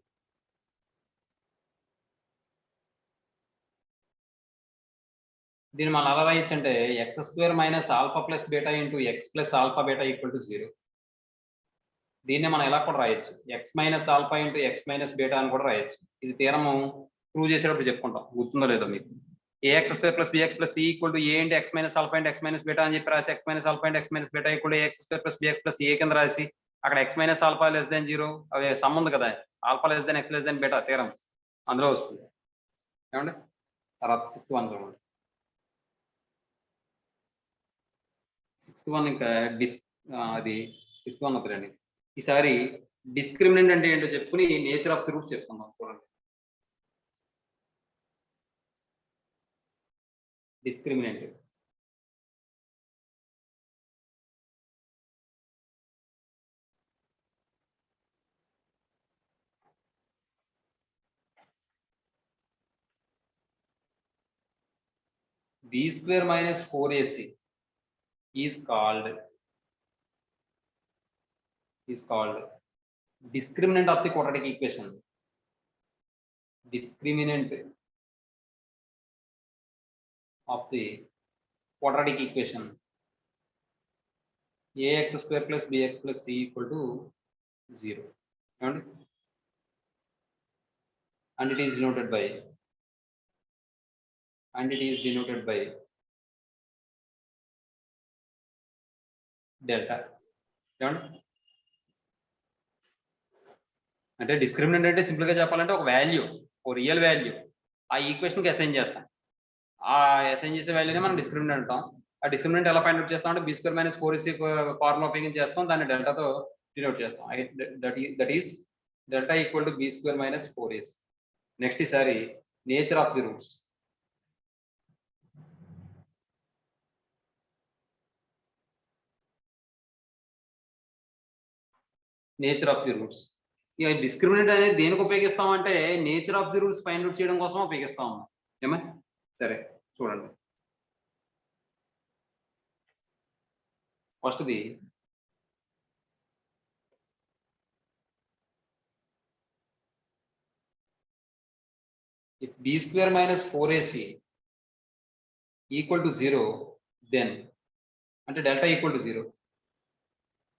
దీన్ని మనం అలా రాయొచ్చు అంటే x square minus alpha plus beta into x plus alpha beta equal to 0. దీన్ని మనం ఎలా కూడా రాయొచ్చు, x minus alpha into x minus beta అని కూడా రాయొచ్చు. ఇది థీరము ప్రూవ్ చేసేటప్పుడు చెప్పుకుంటాం, గుర్తుందో లేదో మీకు. ax square plus bx plus c equal to a into x minus alpha into x minus beta అని చెప్పి రాసి x minus alpha into x minus beta equal to ax square plus bx plus a కింద రాసి అక్కడ x minus alpha less than 0 అవి some ఉంది కదా, alpha less than x less than beta theorem అందులో వస్తుంది. ఏమండి తర్వాత 6th one చూడండి. 6th one ఇంకా అది 6th one వద్దులండి. ఈసారి డిస్క్రిమినెంట్ అంటే ఏంటో చెప్పుకుని నేచర్ ఆఫ్ ది రూట్స్ చెప్పుకుందాం. చూడండి, discriminant. b square minus 4ac is called discriminant of the quadratic equation. Discriminant of the quadratic equation ax square plus bx plus c equal to 0. And it is denoted by delta. అంటే discriminant అంటే simple గా చెప్పాలంటే ఒక value, ఒక real value ఆ equation కి assign చేస్తాం. ఆ అసైన్ చేసే వాల్యూనే మనం డిస్క్రిమినెంట్ అంటాం. ఆ డిస్క్రిమినెంట్ ఎలా ఫైండ్ అవుట్ చేస్తాం అంటే B square minus 4ac formula ఉపయోగించి చేస్తాం, దాన్ని డెల్టాతో డినోట్ చేస్తాం. That is delta equal to b square minus 4ac. Next ఈసారి nature of the roots. Nature of the roots. ఇక డిస్క్రిమినెంట్ అనేది దేనికి ఉపయోగిస్తామంటే nature of the roots find out చేయడం కోసం ఉపయోగిస్తాం. ఏమా సరే చూడండి. ఫస్ట్ది if b square minus 4ac equal to 0, then అంటే delta equal to 0,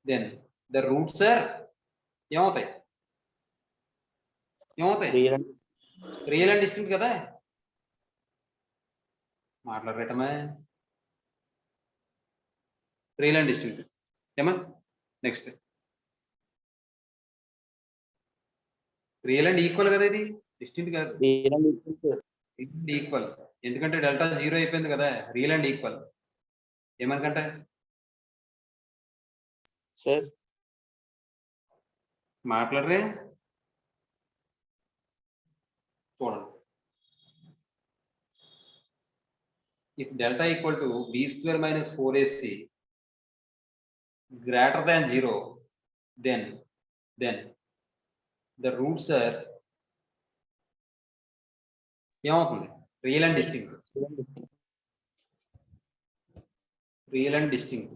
then the roots are ఏమవుతాయి Real and real and distinct కదా. మాట్లాడటమే రియల్ అండ్ డిస్టింక్ట్ ఏమా. నెక్స్ట్ రియల్ అండ్ ఈక్వల్ కదా, ఇది డిస్టింక్ట్ కాదు. real and equal, sir. Equal ఎందుకంటే delta 0 అయిపోయింది కదా. రియల్ అండ్ ఈక్వల్ ఏమనుకంటే Sir, మాట్లాడరే చూడండి. if delta equal to b square minus 4ac greater than 0, then the roots are ఏమవుతుంది real and distinct. Real and distinct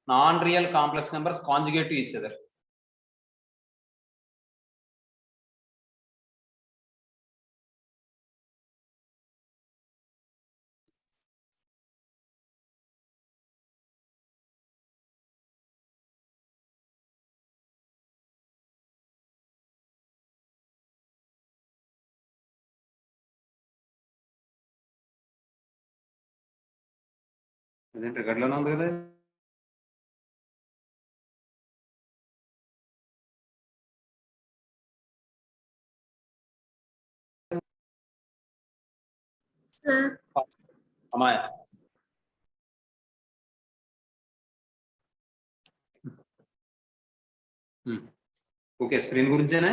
non-real complex numbers conjugate to each other. అదేంటి రికార్డులోనే ఉంది కదా. Sir. అమ్మాయి okay screen గురించేనా.